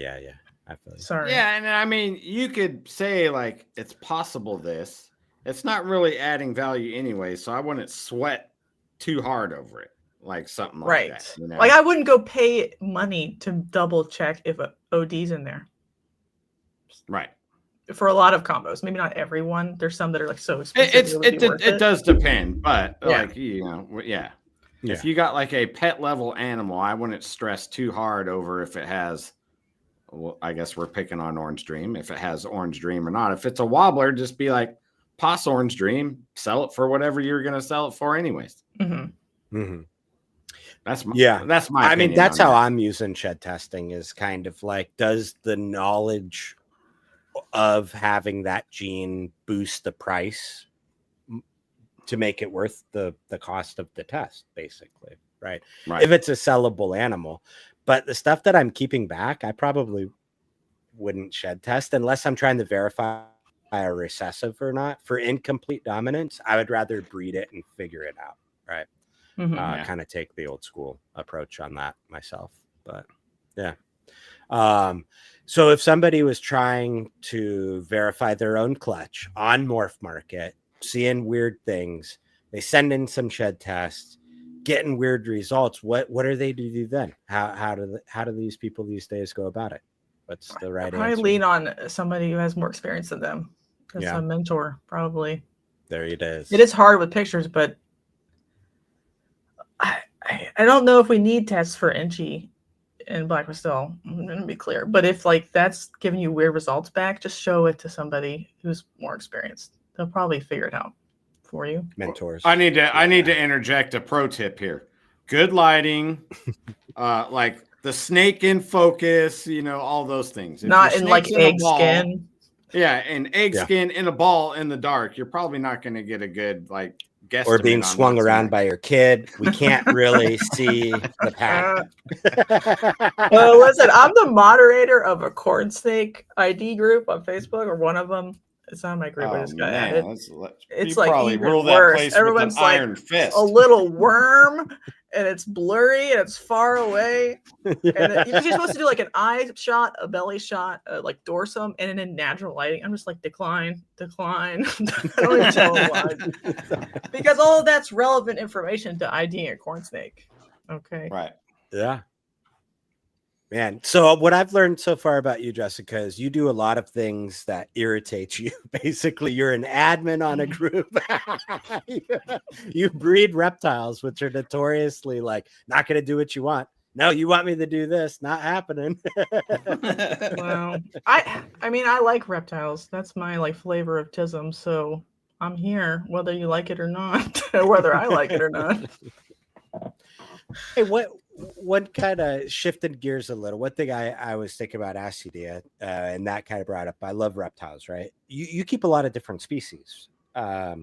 I feel Sorry. Yeah, and I mean, you could say like it's possible this. It's not really adding value anyway, so I wouldn't sweat too hard over it. Like something like that. You know? Like I wouldn't go pay money to double check if a OD's in there. Right. For a lot of combos, maybe not everyone. There's some that are like so expensive. It does depend, but like you know, if you got like a pet level animal, I wouldn't stress too hard over if it has. Well, I guess we're picking on Orange Dream. If it has Orange Dream or not, if it's a wobbler, just be like, pass Orange Dream, sell it for whatever you're going to sell it for, anyways. That's my. I mean, that's how I'm using shed testing. Is kind of like, does the knowledge of having that gene boost the price to make it worth the cost of the test, basically, right? If it's a sellable animal. But the stuff that I'm keeping back, I probably wouldn't shed test unless I'm trying to verify a recessive or not. For incomplete dominance, I would rather breed it and figure it out, right? Kind of take the old school approach on that myself. But yeah. So if somebody was trying to verify their own clutch on Morph Market, seeing weird things, they send in some shed tests, getting weird results, what are they to do then? How do these people these days go about it? What's the right answer? I lean on somebody who has more experience than them. as a mentor, probably. There it is. It is hard with pictures, but I don't know if we need tests for Inchy and Black Pastel. I'm going to be clear. But if like that's giving you weird results back, just show it to somebody who's more experienced. They'll probably figure it out for you. Mentors. I need to interject a pro tip here. Good lighting, like the snake in focus, all those things. If Not in like egg skin. Yeah, and egg skin in a ball in the dark, you're probably not going to get a good guess. Or being swung around by your kid. We can't really see the pattern. Well, listen, I'm the moderator of a corn snake ID group on Facebook, or one of them. It's not my group. I just got added. It's like probably even rule that worse. place Everyone's with an iron fist. A little worm, and it's blurry and it's far away. And you're supposed to do like an eye shot, a belly shot, like dorsum, and in natural lighting. I'm just like decline. I don't even tell them why. Because all of that's relevant information to IDing a corn snake. Okay. Right. Yeah. Man, so what I've learned so far about you, Jessica, is you do a lot of things that irritate you. Basically, you're an admin on a group. You breed reptiles, which are notoriously not going to do what you want. No, you want me to do this? Not happening. Well, I mean, I like reptiles. That's my flavor of TISM. So I'm here, whether you like it or not, or whether I like it or not. Hey, what kind of shifted gears a little? One thing I was thinking about asking you, and that kind of brought up, I love reptiles, right? You keep a lot of different species. How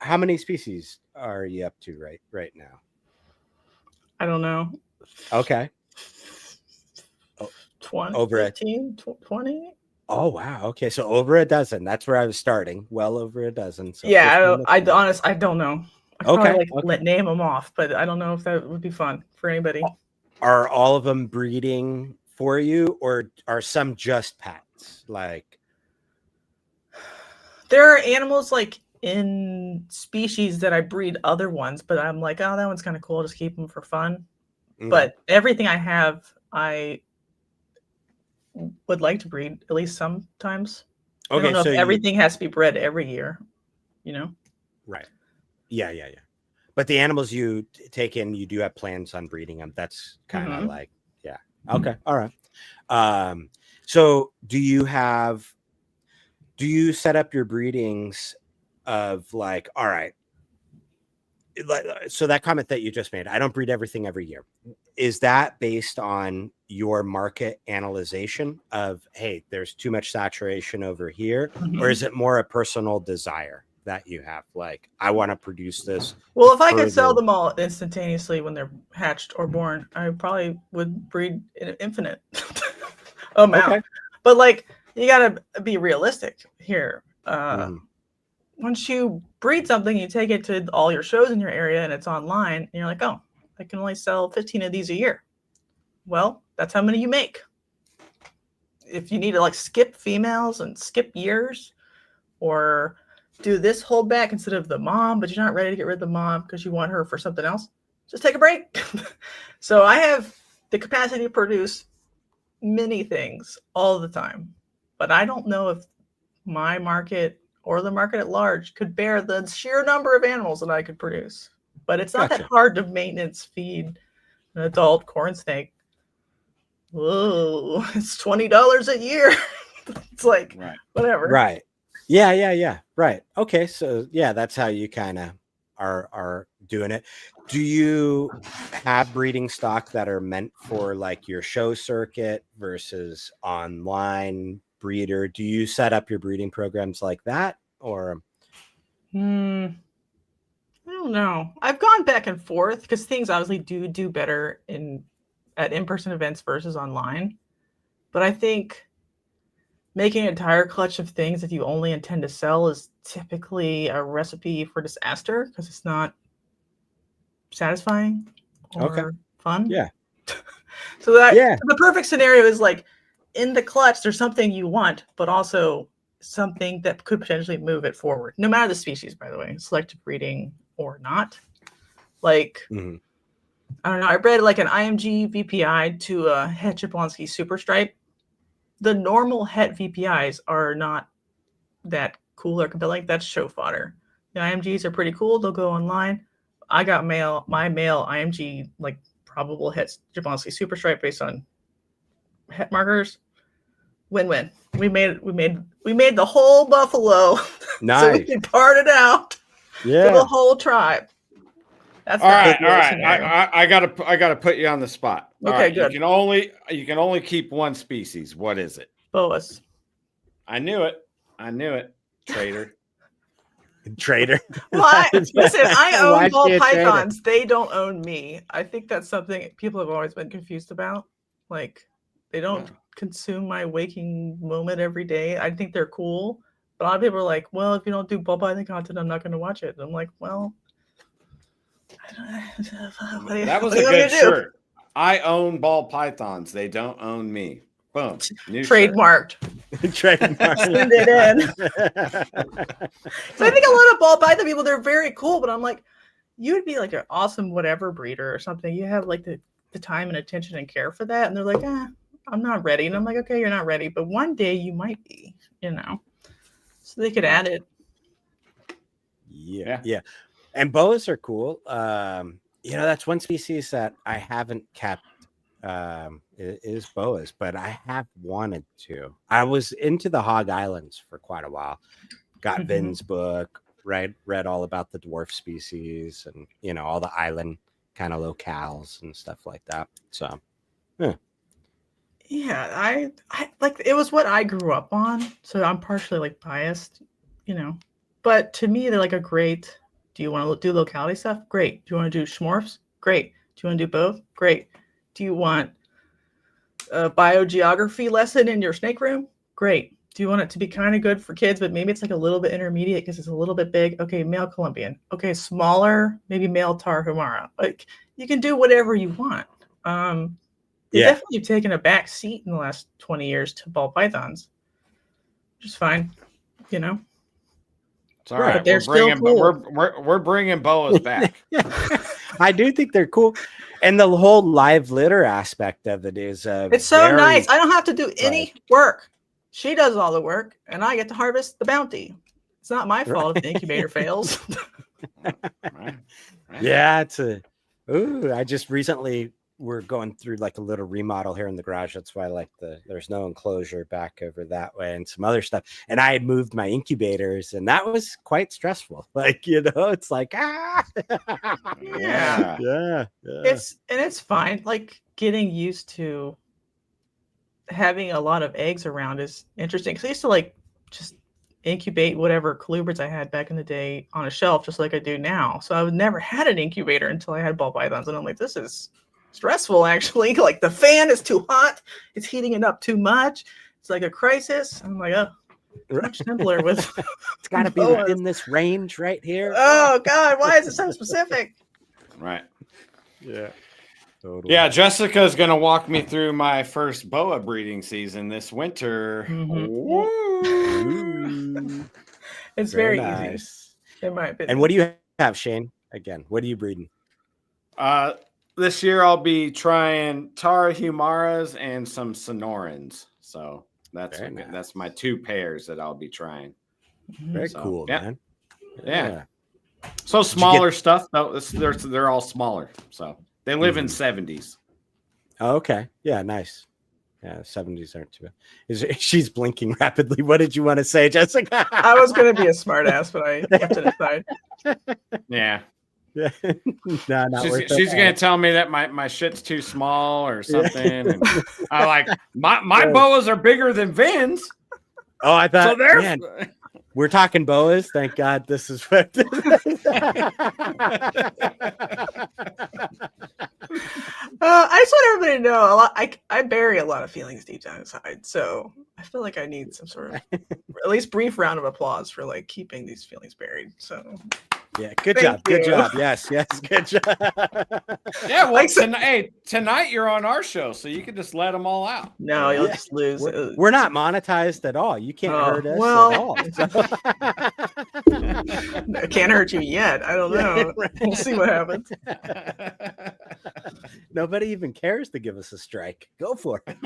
many species are you up to right now? I don't know. Okay. 20, over 15, 20. Oh, wow. Okay. So over a dozen. That's where I was starting. Well over a dozen. So yeah, I don't know. I probably name them off, but I don't know if that would be fun for anybody. Are all of them breeding for you, or are some just pets? There are animals in species that I breed other ones, but I'm like, oh, that one's kind of cool. Just keep them for fun. Mm-hmm. But everything I have, I would like to breed at least sometimes. Okay, I don't know if everything has to be bred every year, Right. Yeah. But the animals you take in, you do have plans on breeding them. That's kind of okay. All right. So do you set up your breedings of all right. So that comment that you just made, I don't breed everything every year. Is that based on your market analyzation of, hey, there's too much saturation over here? Mm-hmm. Or is it more a personal desire that you have? I want to produce this. Well, if I could sell them all instantaneously when they're hatched or born, I probably would breed an infinite amount. Okay. But you got to be realistic here. Once you breed something, you take it to all your shows in your area and it's online, and you're like, oh, I can only sell 15 of these a year. Well, that's how many you make. If you need to skip females and skip years, or do this holdback instead of the mom, but you're not ready to get rid of the mom because you want her for something else, just take a break. So I have the capacity to produce many things all the time, but I don't know if my market or the market at large could bear the sheer number of animals that I could produce. But it's not that hard to maintenance feed an adult corn snake. Whoa, it's $20 a year. It's whatever. Right. Yeah. Right. Okay. So that's how you kind of are doing it. Do you have breeding stock that are meant for your show circuit versus online breeder? Do you set up your breeding programs like that, or? I don't know. I've gone back and forth because things obviously do better at in-person events versus online. But I think making an entire clutch of things that you only intend to sell is typically a recipe for disaster because it's not satisfying or fun. Yeah. So the perfect scenario is in the clutch, there's something you want, but also something that could potentially move it forward, no matter the species, by the way, selective breeding or not. I don't know. I bred an IMG VPI to a Het Jablonski Super Stripe. The normal Het VPIs are not that cool or compelling, that's show fodder. The IMGs are pretty cool. They'll go online. I got my male IMG, like probable het Jablonski super stripe based on het markers. Win-win. We made the whole buffalo. Nice. So we can part it out for the whole tribe. That's all right. I gotta put you on the spot. Okay, good. You can only keep one species. What is it? Boas. I knew it. Traitor. Traitor. Well, listen, I own Why ball she a traitor? pythons. They don't own me. I think that's something people have always been confused about. Like, they don't consume my waking moment every day. I think they're cool. But a lot of people are like, well, if you don't do ball python content, I'm not going to watch it. And I'm like, well, That was a good shirt. I own ball pythons. They don't own me. Boom. New Trademarked. Trademark. Send it in. So I think a lot of ball python people, they're very cool, but I'm like, you would be like an awesome whatever breeder or something. You have like the time and attention and care for that. And they're like, I'm not ready. And I'm like, okay, you're not ready. But one day you might be, So they could add it. Yeah. And boas are cool. That's one species that I haven't kept. Is boas, but I have wanted to. I was into the Hog Islands for quite a while. Got Vin's book, read all about the dwarf species and all the island kind of locales and stuff like that. So yeah, I like it was what I grew up on, so I'm partially like biased, but to me they're like a great. Do you want to do locality stuff? Great. Do you want to do Morphs? Great. Do you want to do both? Great. Do you want a biogeography lesson in your snake room? Great. Do you want it to be kind of good for kids, but maybe it's like a little bit intermediate because it's a little bit big? Okay, male Colombian. Okay, smaller, maybe male Tarahumara. Like you can do whatever you want. They definitely have taken a back seat in the last 20 years to ball pythons, which is fine, It's all right. But they're still cool. We're bringing boas back. I do think they're cool. And the whole live litter aspect of it is it's so nice. I don't have to do any work. She does all the work, and I get to harvest the bounty. It's not my fault if the incubator fails. Right. Yeah, I just recently we're going through like a little remodel here in the garage. That's why there's no enclosure back over that way and some other stuff. And I had moved my incubators, and that was quite stressful. It's like Yeah. It's fine. Like getting used to having a lot of eggs around is interesting. Because I used to just incubate whatever colubrids I had back in the day on a shelf, just like I do now. So I never had an incubator until I had ball pythons, and I'm like, this is stressful actually. Like the fan is too hot, it's heating it up too much. It's like a crisis. I'm like, much simpler with it's got to be within this range right here. Oh God, why is it so specific? Right. Yeah. Totally. Yeah, Jessica's gonna walk me through my first boa breeding season this winter. It's very nice. Easy. In my opinion. And what do you have, Shane? Again, what are you breeding? This year I'll be trying Tarahumaras and some Sonorans. So that's my two pairs that I'll be trying. Very cool, man. Yeah. So smaller stuff though. They're all smaller. So they live in 70s. Oh, okay. Yeah, nice. Yeah, 70s aren't too bad. She's blinking rapidly. What did you want to say, Jessica? I was going to be a smart ass, but I have to decide. Yeah. Yeah. She's going to tell me that my shit's too small or something. And I like my boas are bigger than Vin's. Oh, I thought. So they're. Man, we're talking boas. Thank God this is what. I just want everybody to know I bury a lot of feelings deep down inside, so I feel like I need some sort of at least brief round of applause for keeping these feelings buried. So yeah, good job. Yes, good job. Yeah, well, tonight you're on our show, so you can just let them all out. No, you'll just lose. We're not monetized at all. You can't hurt us at all. I can't hurt you yet. I don't know. We'll see what happens. Nobody even cares to give us a strike. Go for it.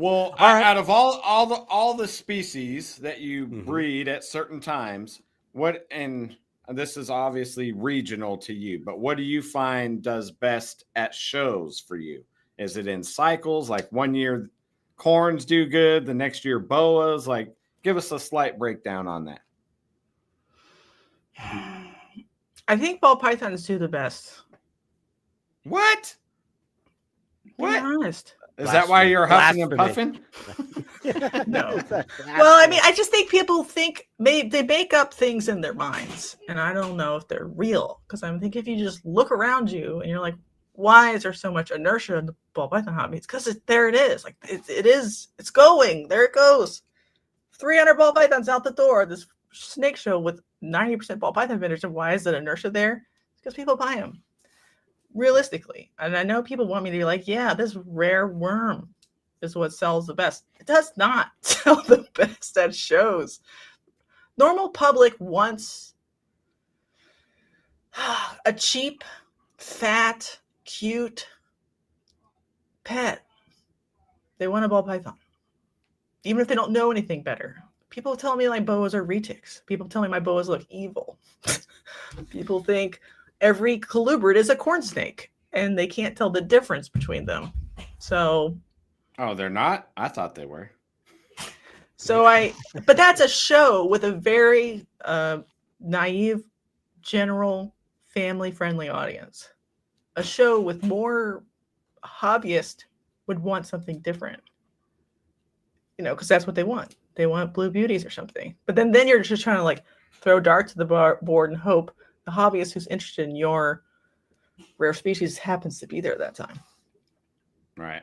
Well, right. out of all the species that you breed at certain times, and this is obviously regional to you, but what do you find does best at shows for you? Is it in cycles? Like 1 year corns do good, the next year boas? Like, give us a slight breakdown on that. I think ball pythons do the best. What? Be honest. Is that why you're huffing and Blasphemy. puffing? No. Well, I mean, I just think people think they make up things in their minds, and I don't know if they're real. Because I'm thinking if you just look around you and you're like, why is there so much inertia in the ball python hobby? It's because there it is. Like it's going. There it goes. 300 ball pythons out the door. This snake show with 90% ball python vendors. And why is that inertia there? Because people buy them. Realistically, and I know people want me to be like, yeah, this rare worm is what sells the best. It does not sell the best at shows. Normal public wants a cheap, fat, cute pet. They want a ball python, even if they don't know anything better. People tell me like boas are retics. People tell me my boas look evil. People think every colubrid is a corn snake, and they can't tell the difference between them. So, oh, they're not? I thought they were. But that's a show with a very naive, general, family-friendly audience. A show with more hobbyists would want something different. Because that's what they want. They want blue beauties or something. But then you're just trying to like throw darts to the board and hope the hobbyist who's interested in your rare species happens to be there at that time. Right.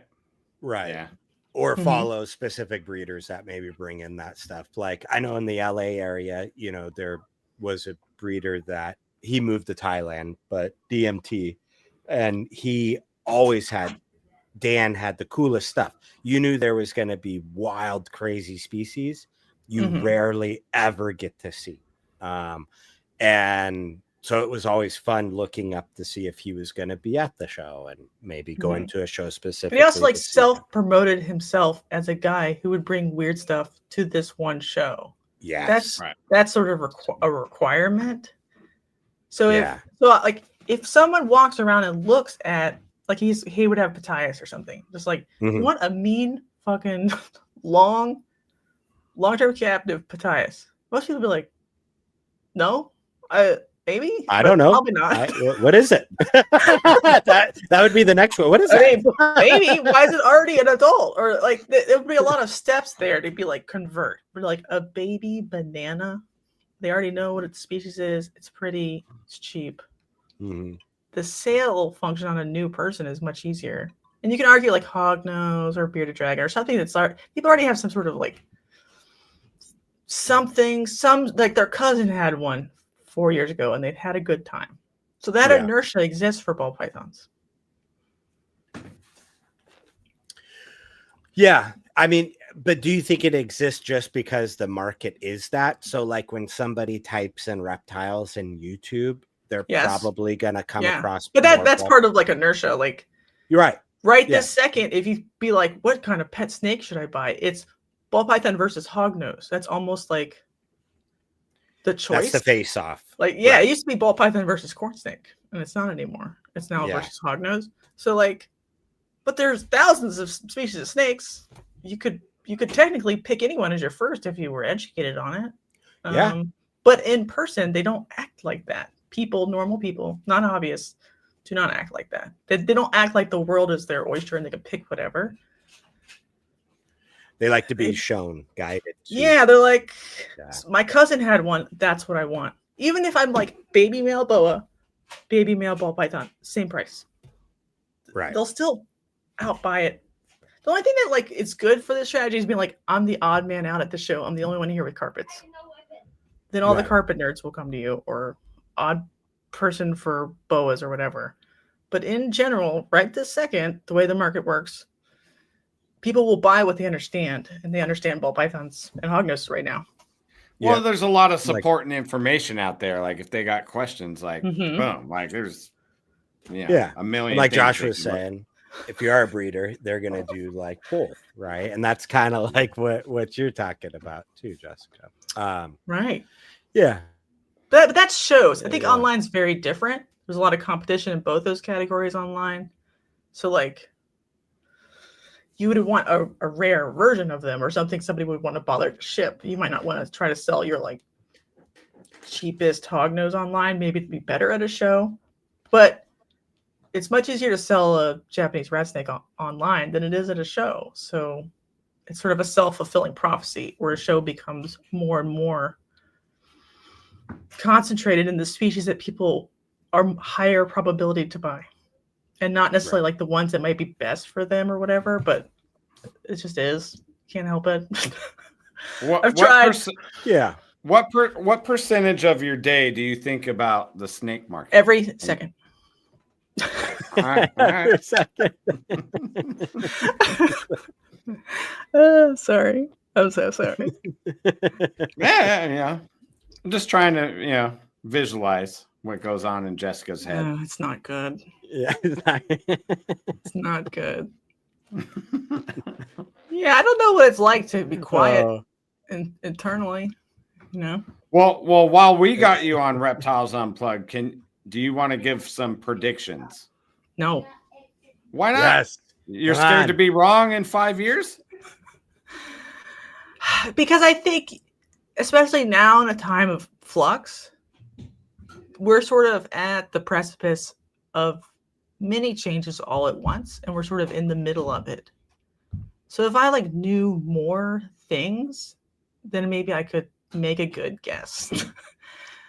Yeah. Or follow specific breeders that maybe bring in that stuff. Like I know in the LA area, there was a breeder that he moved to Thailand, but DMT, and he always Dan had the coolest stuff. You knew there was going to be wild, crazy species you rarely ever get to see. And so it was always fun looking up to see if he was going to be at the show and maybe going to a show specifically. But he also like self-promoted himself as a guy who would bring weird stuff to this one show. Yes. That's sort of a requirement. So if someone walks around and looks at like he would have Pataeus or something, just like you want a mean fucking long-term captive Pataeus. Most people be like, no, maybe I don't know. Probably not. What is it? that would be the next one. What is it? Maybe why is it already an adult? Or like there would be a lot of steps there to be like convert. But like a baby banana, they already know what its species is. It's pretty. It's cheap. The sale function on a new person is much easier. And you can argue like hognose or bearded dragon or something that's people already have some sort of like some like their cousin had one 4 years ago and they'd had a good time. So that inertia exists for ball pythons. Yeah. I mean, but do you think it exists just because the market is that? So like when somebody types in reptiles in YouTube, they're probably going to come across. But that's part of like inertia. Like you're right. This second, if you be like, what kind of pet snake should I buy? It's ball python versus hognose. That's almost like the choice. That's the face off. Like, it used to be ball python versus corn snake, and it's not anymore. It's now versus hognose. So like, but there's thousands of species of snakes. You could technically pick anyone as your first if you were educated on it. But in person, they don't act like that. Normal people, not hobbyists, do not act like that. They don't act like the world is their oyster and they can pick whatever. They like to be shown, guided. They're like, my cousin had one. That's what I want. Even if I'm like baby male boa, baby male ball python, same price. Right. They'll still outbuy it. The only thing that like it's good for this strategy is being like, I'm the odd man out at the show. I'm the only one here with carpets. Then all the carpet nerds will come to you, or odd person for boas or whatever. But in general, right this second, the way the market works, people will buy what they understand, and they understand ball pythons and hognose right now. Well, there's a lot of support and information out there. Like if they got questions, like boom, like there's a million. Like Josh was saying, if you are a breeder, they're gonna do like both, right? And that's kind of like what you're talking about too, Jessica. Right. Yeah. But that shows. I think Yeah. online's very different. There's a lot of competition in both those categories online. So like you would want a rare version of them or something somebody would want to bother to ship. You might not want to try to sell your like cheapest hognose online. Maybe it'd be better at a show. But it's much easier to sell a Japanese rat snake online than it is at a show. So it's sort of a self-fulfilling prophecy where a show becomes more and more concentrated in the species that people are higher probability to buy. And not necessarily like the ones that might be best for them or whatever, but it just is. Can't help it. I've tried. Yeah. What percentage of your day do you think about the snake market? Every second. All right. Every second. Sorry. I'm so sorry. Yeah. I'm just trying to, visualize what goes on in Jessica's head. It's not good. Yeah. It's not good. Yeah, I don't know what it's like to be quiet internally, Well, while we got you on Reptiles Unplugged, do you want to give some predictions? No. Why not? Yes. You're scared to be wrong in 5 years? Because I think, especially now in a time of flux, we're sort of at the precipice of many changes all at once, and we're sort of in the middle of it. So if I knew more things, then maybe I could make a good guess.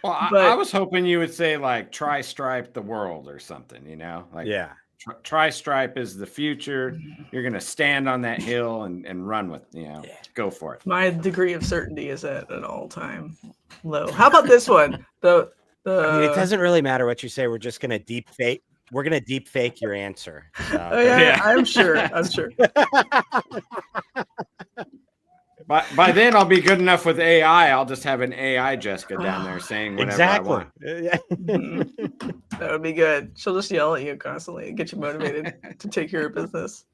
Well, I was hoping you would say tri-stripe the world or something, yeah. Tri-stripe is the future. You're going to stand on that hill and run with, go for it. My degree of certainty is at an all-time low. How about this one? It doesn't really matter what you say. We're just going to deep fake. We're going to deep fake your answer. So. Yeah, I'm sure. By then, I'll be good enough with AI. I'll just have an AI Jessica down there saying whatever I want. That would be good. She'll just yell at you constantly and get you motivated to take care of business.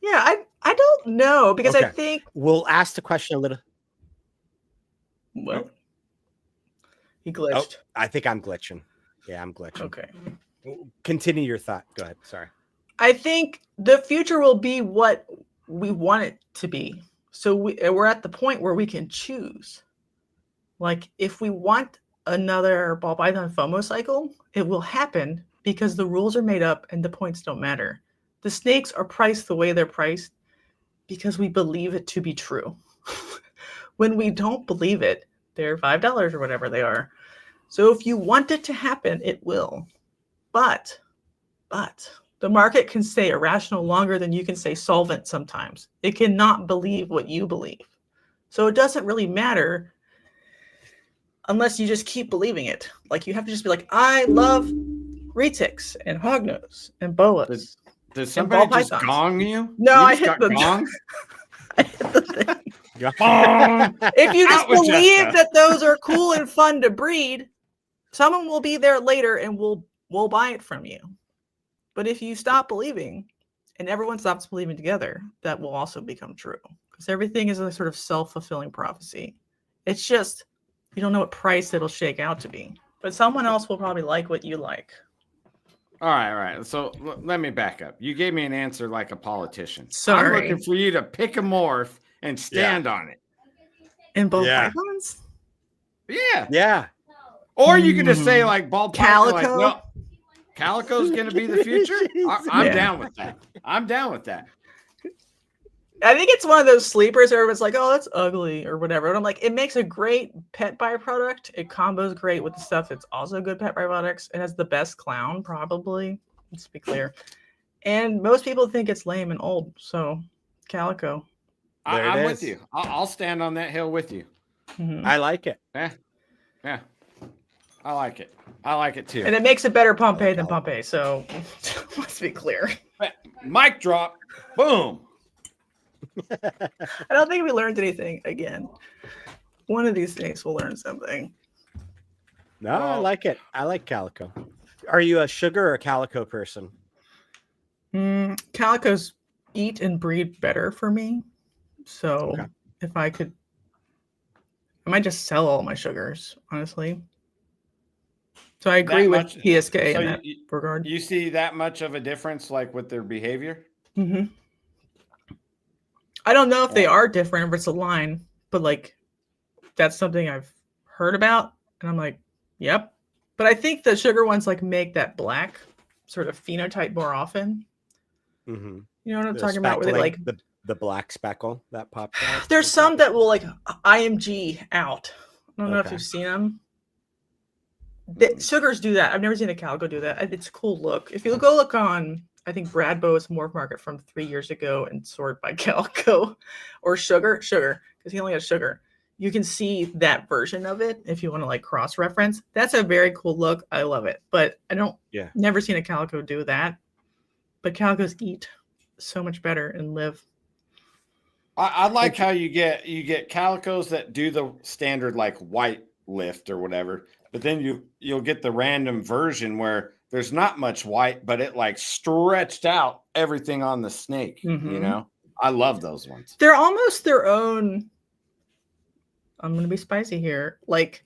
Yeah, I don't know because I think we'll ask the question a little. What? He glitched. I think I'm glitching. Yeah, I'm glitching. Okay. Continue your thought. Go ahead. Sorry. I think the future will be what we want it to be. So we're at the point where we can choose. If we want another ball python FOMO cycle, it will happen because the rules are made up and the points don't matter. The snakes are priced the way they're priced because we believe it to be true. When we don't believe it, they're $5 or whatever they are. So if you want it to happen, it will. But the market can stay irrational longer than you can stay solvent sometimes. It cannot believe what you believe. So it doesn't really matter unless you just keep believing it. You have to just be I love retics and hognose and boas. Did somebody just gong you? No, I hit the gong. I hit the thing. If you just believe that those are cool and fun to breed, someone will be there later and will buy it from you. But if you stop believing and everyone stops believing together, that will also become true. Because everything is a sort of self-fulfilling prophecy. It's just, you don't know what price it'll shake out to be. But someone else will probably like what you like. All right. So let me back up. You gave me an answer like a politician. Sorry. I'm looking for you to pick a morph and stand on it. In both pythons? Yeah. Yeah. Or you could just say bald calico. No, calico's going to be the future. I'm down with that. I think it's one of those sleepers where everyone's oh, that's ugly or whatever. And I'm it makes a great pet byproduct. It combos great with the stuff that's also good pet byproducts. It has the best clown, probably. Let's be clear. And most people think it's lame and old. So, calico. I'm with you. I'll stand on that hill with you. Mm-hmm. I like it. Yeah. I like it. I like it too. And it makes a better Pompeii than Pompeii. So, let's be clear. Mic drop. Boom. I don't think we learned anything again. One of these days we'll learn something. No, I like it. I like calico. Are you a sugar or calico person? Calicos eat and breed better for me. So Okay. if I could, I might just sell all my sugars, honestly. So I agree with much. PSK So in that regard. you see that much of a difference, like with their behavior? hmm I don't know if they Yeah. are different, if it's a line, but like that's something I've heard about, and I'm like, yep. But I think the sugar ones like make that black sort of phenotype more often. Mm-hmm. You know what I'm The talking about? Where they speckling, like the black speckle that pops out. there's Is some that- that will like IMG out. I don't know if Okay. you've seen them. Mhm. Sugars do that. I've never seen a calico do that. It's a cool look. If you go look on, I think Brad Bowe's Morph Market from 3 years ago and sort by calico or sugar, because he only has sugar. You can see that version of it if you want to like cross reference. That's a very cool look. I love it. But I don't never seen a calico do that. But calicos eat so much better and live. I like how you get calicos that do the standard like white lift or whatever, but then you'll get the random version where there's not much white, but it like stretched out everything on the snake. You know, I love those ones. They're almost their own. I'm gonna be spicy here, like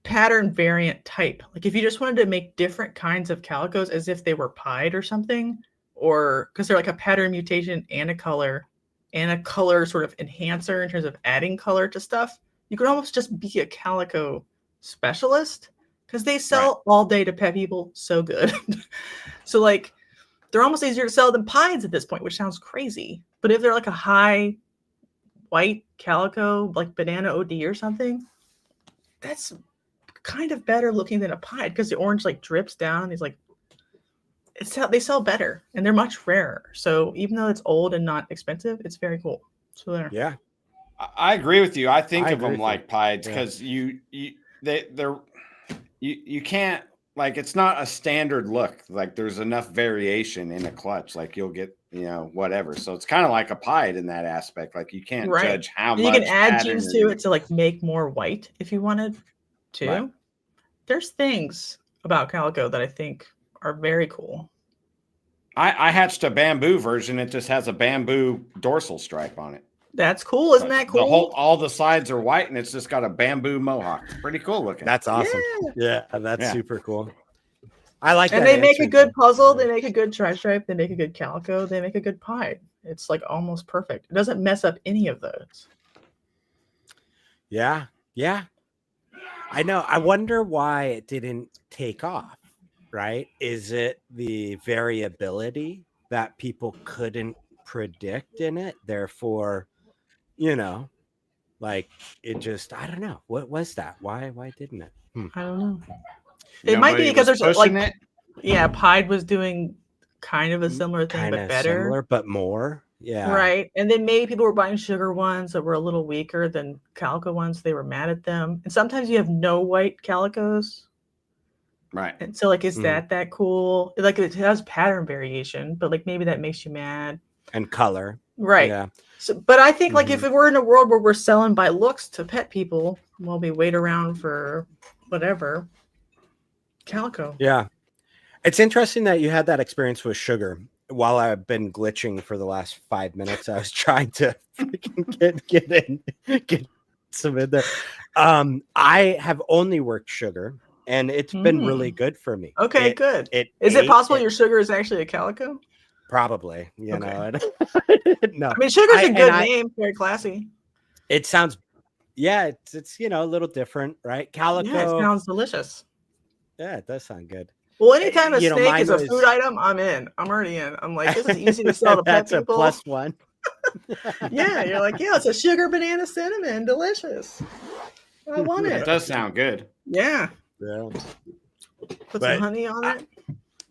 pattern variant type. Like if you just wanted to make different kinds of calicos as if they were pied or something, or because they're like a pattern mutation and a color sort of enhancer in terms of adding color to stuff, you could almost just be a calico specialist because they sell all day to pet people so good. So like they're almost easier to sell than pieds at this point, which sounds crazy. But if they're like a high white calico, like banana OD or something, that's kind of better looking than a pied because the orange like drips down. He's like, they sell better and they're much rarer. So even though it's old and not expensive, it's very cool. So there. Yeah, I agree with you. I think I of agree them with like pieds because you can't, like, it's not a standard look. Like there's enough variation in a clutch. Like you'll get, whatever. So it's kind of like a pied in that aspect. Like you can't judge how and much. You can add pattern genes to it to like make more white if you wanted to. Right. There's things about calico that I think are very cool. I hatched a bamboo version. It just has a bamboo dorsal stripe on it. That's cool. Isn't that cool? All the sides are white and it's just got a bamboo mohawk. Pretty cool looking. That's awesome. Yeah, that's super cool. I like and that. And they make a good puzzle. They make a good tri-stripe. They make a good calico. They make a good pied. It's like almost perfect. It doesn't mess up any of those. Yeah. Yeah. I know. I wonder why it didn't take off, right? Is it the variability that people couldn't predict in it? Therefore, like it just, I don't know. What was that? Why didn't it? I don't know. It might be because there's like, pied was doing kind of a similar thing, but better. Similar, but more. Yeah. Right. And then maybe people were buying sugar ones that were a little weaker than calico ones. They were mad at them. And sometimes you have no white calicos. Right. And so like, is that cool? Like it has pattern variation, but like maybe that makes you mad. And color. Right. Yeah. So, but I think like if we're in a world where we're selling by looks to pet people while we wait around for whatever, calico. Yeah. It's interesting that you had that experience with sugar. While I've been glitching for the last 5 minutes, I was trying to get some in there. I have only worked sugar, and it's been really good for me. Okay, good. Is it possible your sugar is actually a calico? Probably. No. I mean, sugar's a good name, very classy. It sounds, it's a little different, right? Calico. Yeah, it sounds delicious. Yeah, it does sound good. Well, anytime a snake is a food item, I'm in. I'm already in. I'm like, this is easy to sell to pet people. That's a +1. Yeah, you're like, it's a sugar banana cinnamon, delicious. I want it. It does sound good. Yeah. Yeah. Put some honey on it.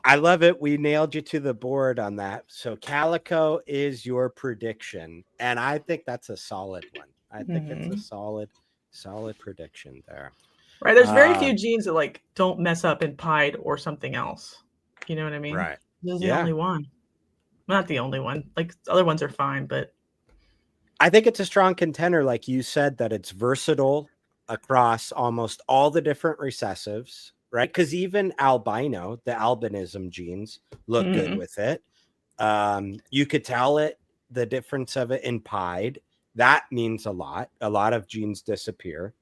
I love it. We nailed you to the board on that. So calico is your prediction, and I think that's a solid one. I think it's a solid prediction there. Right. There's very few genes that like don't mess up in pied or something else. You know what I mean? Right. This is the only one. Not the only one. Like other ones are fine, but I think it's a strong contender, like you said, that it's versatile across almost all the different recessives. right? Because even albino, the albinism genes look good with it. You could tell the difference of it in pied. That means a lot. A lot of genes disappear,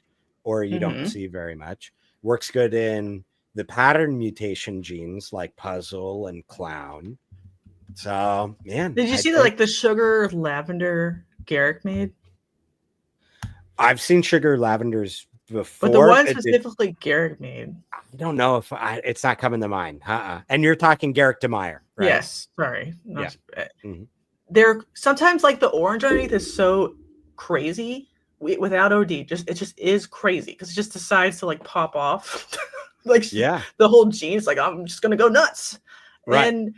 or you don't see very much. Works good in the pattern mutation genes like puzzle and clown. So, man, Did you see the sugar lavender Garrick made? I've seen sugar lavenders before, but the one specifically Garrick made, I don't know if it's not coming to mind. And you're talking Garrick DeMeyer, right? Yes, sorry. Yeah. They're sometimes like the orange underneath is so crazy without OD. It just is crazy because it just decides to like pop off. The whole gene's like, I'm just gonna go nuts. Right. And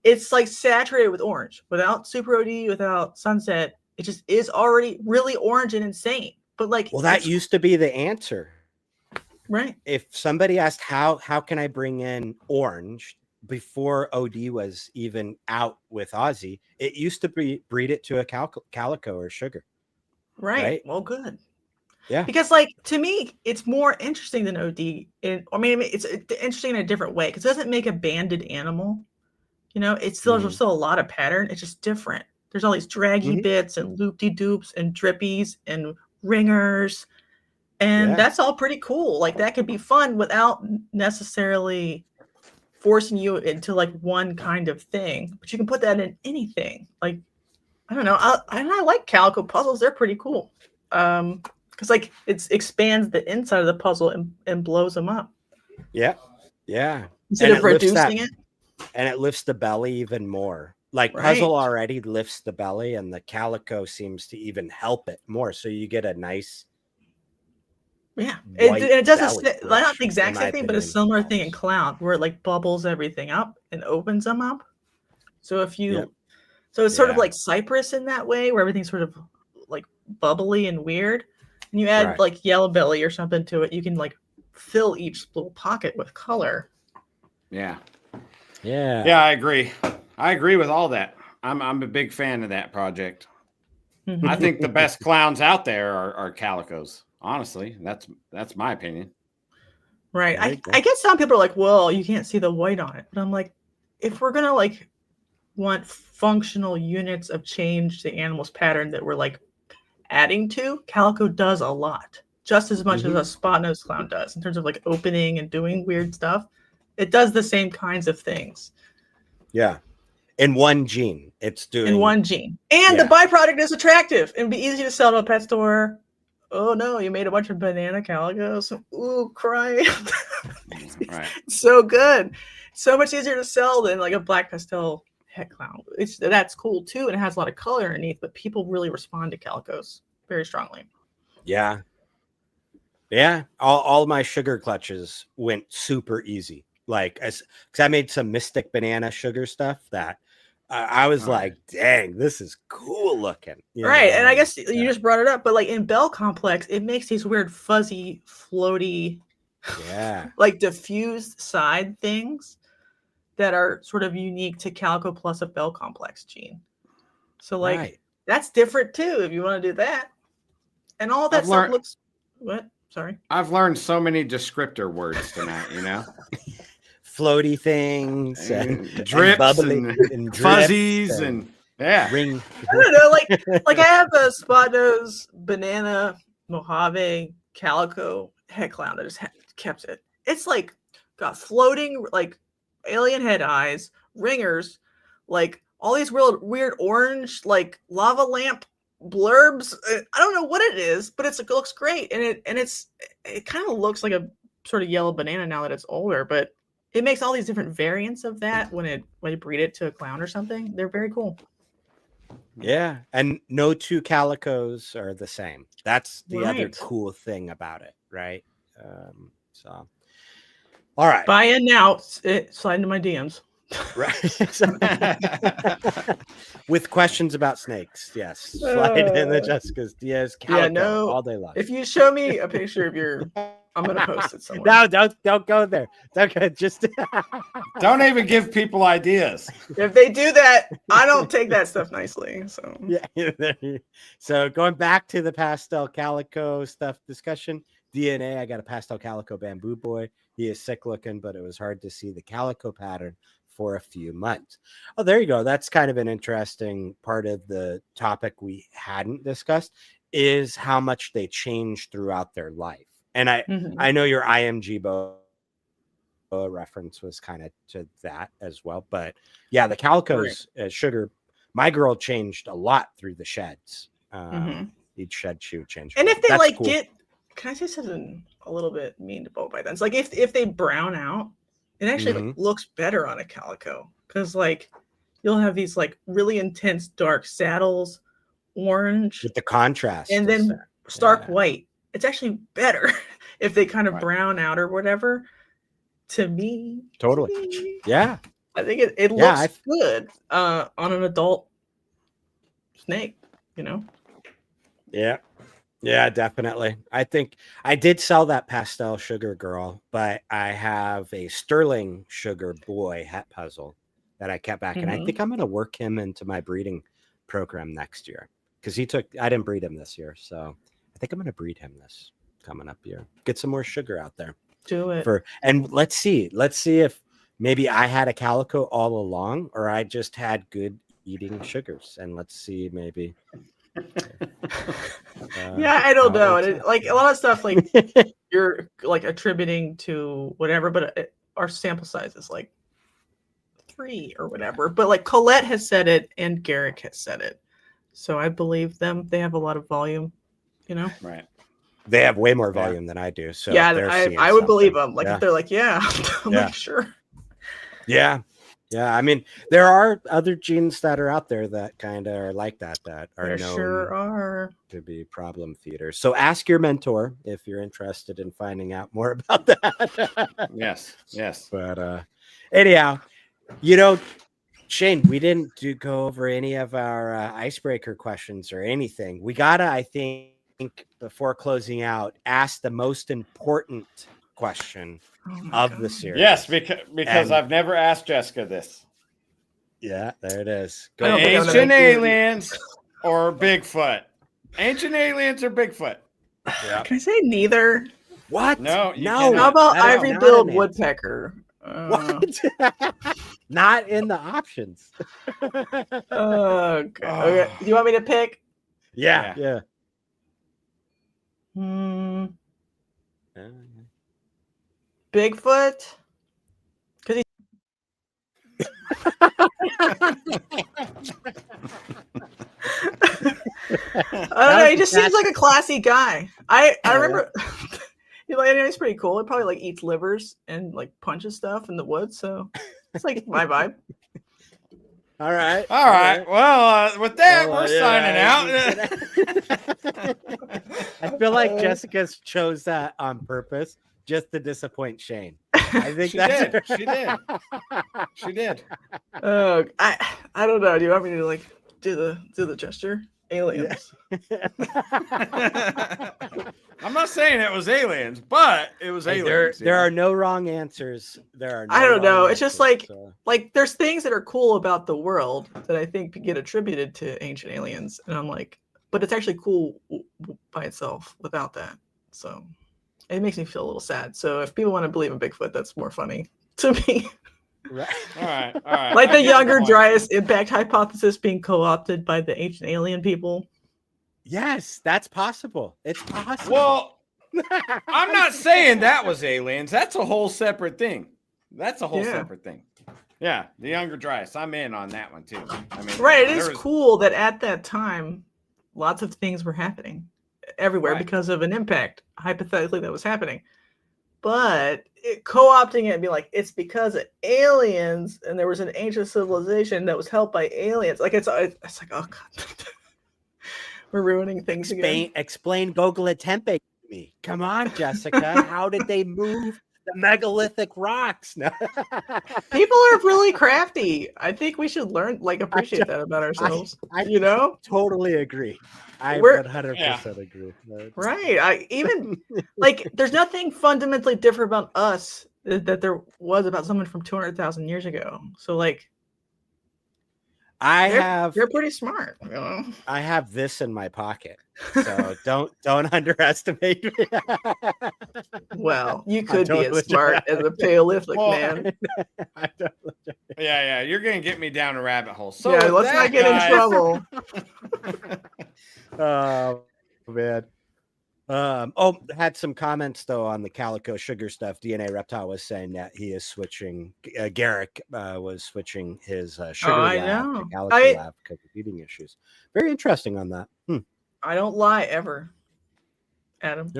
it's like saturated with orange without super OD, without sunset. It just is already really orange and insane. But like, well, that used to be the answer, right? If somebody asked how can I bring in orange before OD was even out with Aussie, it used to be breed it to a calico or sugar. Right. Well, good. Yeah. Because like to me, it's more interesting than OD. It's interesting in a different way because it doesn't make a banded animal. You know, it's still there's still a lot of pattern. It's just different. There's all these draggy bits and loop-de-doops and drippies and ringers, and that's all pretty cool. Like that could be fun without necessarily forcing you into like one kind of thing, but you can put that in anything. Like, I don't know. I like calico puzzles. They're pretty cool. Because like it expands the inside of the puzzle and blows them up. Yeah. Instead of reducing it. And it lifts the belly even more. Like puzzle already lifts the belly, and the calico seems to even help it more. So you get a nice, it doesn't not the exact same thing, but a similar thing in clown where it like bubbles everything up and opens them up. So if you, so it's sort of like Cypress in that way, where everything's sort of like bubbly and weird, and you add like yellow belly or something to it, you can like fill each little pocket with color. Yeah, I agree. I agree with all that. I'm a big fan of that project. I think the best clowns out there are calicos. Honestly, that's my opinion. Right. I guess some people are like, well, you can't see the white on it. But I'm like, if we're gonna like want functional units of change to the animal's pattern that we're like adding to, calico does a lot. Just as much as a spot nose clown does in terms of like opening and doing weird stuff. It does the same kinds of things. Yeah. In one gene, it's doing. In one gene. And the byproduct is attractive and be easy to sell to a pet store. Oh no, you made a bunch of banana calicos. Ooh, crying. So good. So much easier to sell than like a black pastel het clown. That's cool too, and it has a lot of color underneath, but people really respond to calicos very strongly. Yeah. All my sugar clutches went super easy. Like, because I made some mystic banana sugar stuff that I was like, dang, this is cool looking. Right. And I guess you just brought it up, but like in Bell Complex, it makes these weird fuzzy, floaty, like diffused side things that are sort of unique to Calico plus a Bell Complex gene. So like that's different too, if you want to do that. And all that stuff looks, what? Sorry. I've learned so many descriptor words tonight, floaty things and drips and fuzzies and ring. I don't know, like I have a spot nose banana Mojave calico head clown that just kept it. It's like got floating like alien head eyes, ringers, like all these weird orange like lava lamp blurbs. I don't know what it is, but it looks great, and it kind of looks like a sort of yellow banana now that it's older, but it makes all these different variants of that when you breed it to a clown or something. They're very cool. Yeah, and no two calicos are the same. That's the other cool thing about it, right? So, all right. Buy in now. Slide into my DMs. Right. With questions about snakes, yes. Slide in the Jessica's Diaz calico all day long. If you show me a picture of your, I'm gonna post it somewhere. No, don't go there. Don't go. Just don't even give people ideas. If they do that, I don't take that stuff nicely. So So going back to the pastel calico stuff discussion, DNA. I got a pastel calico bamboo boy. He is sick looking, but it was hard to see the calico pattern for a few months. Oh, there you go. That's kind of an interesting part of the topic we hadn't discussed, is how much they change throughout their life. And I know your IMG boa reference was kind of to that as well. But yeah, the calicos, Sugar, my girl changed a lot through the sheds. Each shed she would change. And if they That's cool. can I say something a little bit mean to boa pythons? Like if they brown out, it actually like, looks better on a calico, because like you'll have these like really intense dark saddles, orange with the contrast, and then stark white. It's actually better if they kind of brown out or whatever. To me, totally. Yeah, I think it looks good on an adult snake, you know. Yeah, definitely. I think I did sell that pastel sugar girl, but I have a sterling sugar boy het puzzle that I kept back, and I think I'm going to work him into my breeding program next year, because I didn't breed him this year, so I think I'm going to breed him this coming up year. Get some more sugar out there. Do it. And let's see if maybe I had a calico all along, or I just had good eating sugars, and let's see maybe. Yeah, I don't know. Like a lot of stuff, like you're like attributing to whatever, but our sample size is like 3 or whatever. But like Colette has said it, and Garrick has said it, so I believe them. They have a lot of volume, you know. Right. They have way more volume than I do. So yeah, I would believe them. Like if they're like, I'm like, sure. Yeah. I mean, there are other genes that are out there that kind of are like that are known to be problem feeders. So ask your mentor if you're interested in finding out more about that. Yes. But anyhow, Shane, we didn't go over any of our icebreaker questions or anything. We gotta, I think, before closing out, ask the most important question of the series. Yes, because I've never asked Jessica this. Yeah, there it is. Ancient aliens or Bigfoot? Ancient aliens or Bigfoot? Yeah. Can I say neither? What? No. How about ivory-billed woodpecker? What? Not in the options. Okay. Do you want me to pick? Yeah. Bigfoot, because I don't know. He just seems like a classy guy. I remember. He's pretty cool. He probably like eats livers and like punches stuff in the woods. So it's like my vibe. All right. Well, with that, we're signing out. I feel like Jessica's chose that on purpose, just to disappoint Shane. I think She did. I don't know. Do you want me to like do the gesture? Aliens. I'm not saying it was aliens, but it was aliens. There are no wrong answers. I don't know. It's just like there's things that are cool about the world that I think get attributed to ancient aliens, and I'm like, but it's actually cool by itself without that. So it makes me feel a little sad. So if people want to believe in Bigfoot, that's more funny to me. Right. All right. Like the younger dryas impact hypothesis being co-opted by the ancient alien people. Yes, that's possible. It's possible. Well, I'm not saying that was aliens. That's a whole separate thing. Separate thing. Yeah, the younger dryas. I'm in on that one too. I mean, right. It is cool that at that time, lots of things were happening everywhere because of an impact, hypothetically, that was happening. But co-opting it and be like, it's because of aliens, and there was an ancient civilization that was helped by aliens. Like it's like, oh god, we're ruining things again. Explain Gogla Tempe to me. Come on, Jessica. How did they move the megalithic rocks? No. People are really crafty. I think we should appreciate that about ourselves. I totally agree. I 100% agree. Right. I even there's nothing fundamentally different about us that there was about someone from 200,000 years ago. So They're pretty smart. You know? I have this in my pocket, so don't underestimate me. Well, you I'm could be totally as smart as a Paleolithic man. Yeah, you're gonna get me down a rabbit hole. So Yeah, let's not get in trouble. Oh man. Had some comments though on the calico sugar stuff. DNA Reptile was saying that he is switching. Garrick was switching his sugar lab to calico lab because of eating issues. Very interesting on that. I don't lie ever, Adam.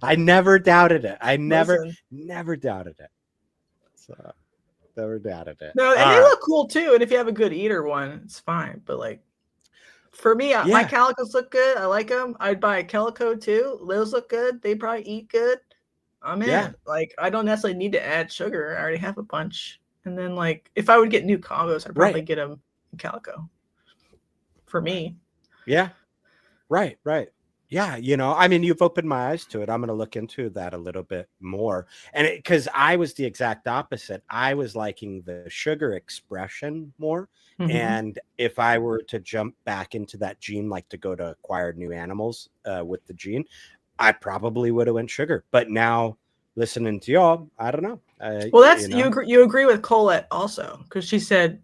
I never doubted it. I never doubted it. So never doubted it. No, and they look cool too. And if you have a good eater one, it's fine. But like for me, my calicos look good. I like them. I'd buy a calico too. Those look good. They probably eat good. I'm in. Yeah. Like I don't necessarily need to add sugar. I already have a bunch. And then like if I would get new combos, I'd probably get them in calico. For me. Yeah. Right. Yeah, I mean, you've opened my eyes to it. I'm going to look into that a little bit more. And because I was the exact opposite. I was liking the sugar expression more. Mm-hmm. And if I were to jump back into that gene, like to go to acquired new animals with the gene, I probably would have went sugar. But now listening to y'all, I don't know. Well, that's you agree with Colette also, because she said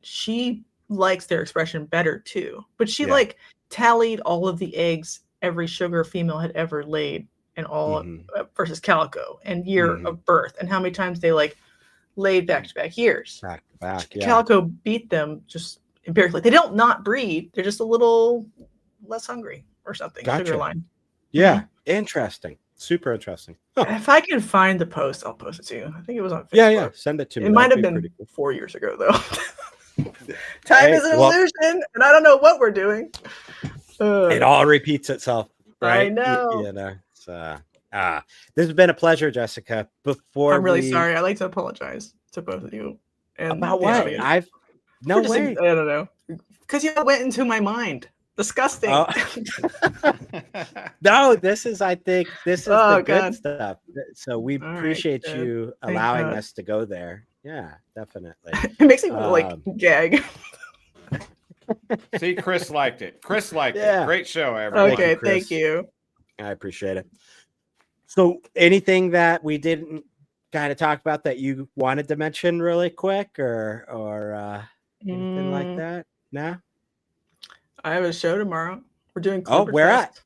she likes their expression better too. But she like tallied all of the eggs every sugar female had ever laid and all versus calico and year of birth and how many times they like laid back to back years. Back to back, Calico beat them just empirically. They don't not breed. They're just a little less hungry or something. Gotcha. Sugar line. Yeah. Interesting. Super interesting. Huh. If I can find the post, I'll post it to you. I think it was on Facebook. Yeah. Send it to me. It might have been 4 years ago though. Time is an illusion and I don't know what we're doing. It all repeats itself, right? I know. This has been a pleasure, Jessica. I'm really sorry. I'd like to apologize to both of you. And about what? No way. I don't know. Because you went into my mind. Disgusting. No, this is the good stuff. So we appreciate you allowing us to go there. Yeah, definitely. It makes me like gag. See, Chris liked it. It. Great show, everyone. Okay, thank you. I appreciate it. So anything that we didn't kind of talk about that you wanted to mention really quick or anything like that? No? I have a show tomorrow. We're doing where at?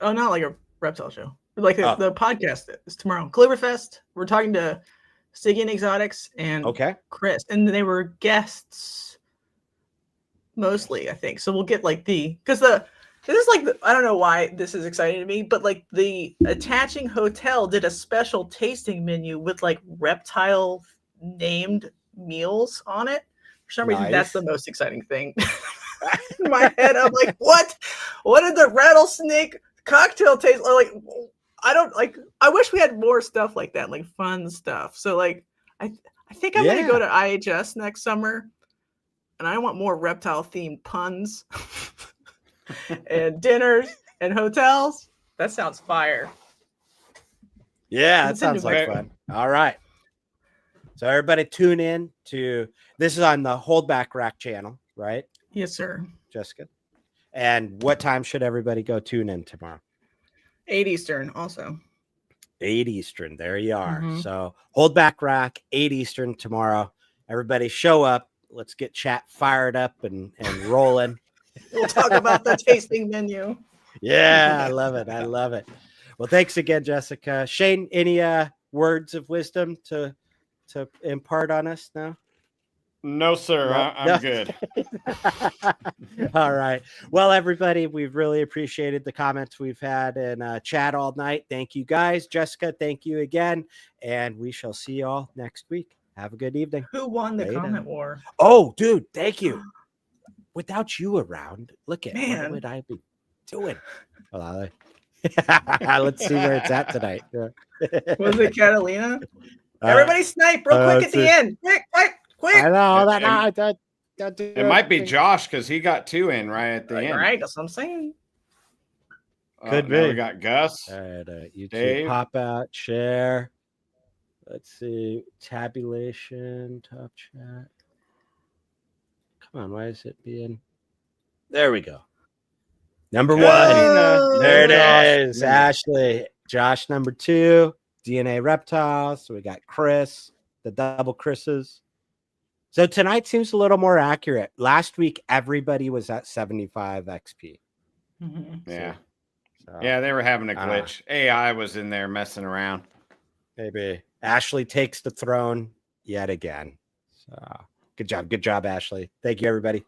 Oh, not like a reptile show. Like the podcast is tomorrow. Cloverfest. We're talking to Siggy and Xotics and Chris. And they were guests mostly, I think. So we'll get like this is like I don't know why this is exciting to me, but like the attaching hotel did a special tasting menu with like reptile named meals on it. For some reason, that's the most exciting thing. In my head, I'm like, what did the rattlesnake cocktail taste like? I wish we had more stuff like that, like fun stuff. So like I think I'm gonna go to IHS next summer. And I want more reptile themed puns and dinners and hotels. That sounds fire. Yeah, that sounds like fun. All right. So everybody tune in to this is on the Holdback Rack channel, right? Yes, sir. Jessica. And what time should everybody go tune in tomorrow? 8 Eastern also. 8 Eastern. There you are. So Holdback Rack, 8 Eastern tomorrow. Everybody show up. Let's get chat fired up and rolling. We'll talk about the tasting menu. Yeah, I love it. Well, thanks again, Jessica. Shane, any words of wisdom to impart on us now? No, sir. I'm good. All right. Well, everybody, we've really appreciated the comments we've had in chat all night. Thank you, guys. Jessica, thank you again. And we shall see you all next week. Have a good evening. Who won the comment war? Oh, dude, thank you. Without you around, look at what would I be doing? Well, let's see where it's at tonight. Was it Catalina? Everybody snipe real quick at the end. Quick. I know that. It might be Josh because he got 2 in right at the end. Right, that's what I'm saying. Could be. We got Gus. All right, YouTube Dave. pop out, share. Let's see. Tabulation, top chat. Come on, why is it being? There we go. Number one. Oh, There it Josh. is. Ashley. Josh, number 2. DNA Reptiles. So we got Chris, the double Chris's. So tonight seems a little more accurate. Last week, everybody was at 75 XP. Mhm. Yeah. So, Yeah, they were having a glitch. AI was in there messing around. maybe Ashley takes the throne yet again. So good job, Ashley. Thank you, everybody.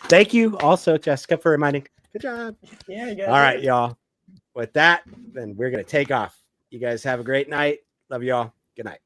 Thank you also, Jessica, for reminding. Good job. Yeah, you All right, y'all. With that, then we're gonna take off. You guys have a great night. Love you all. Good night.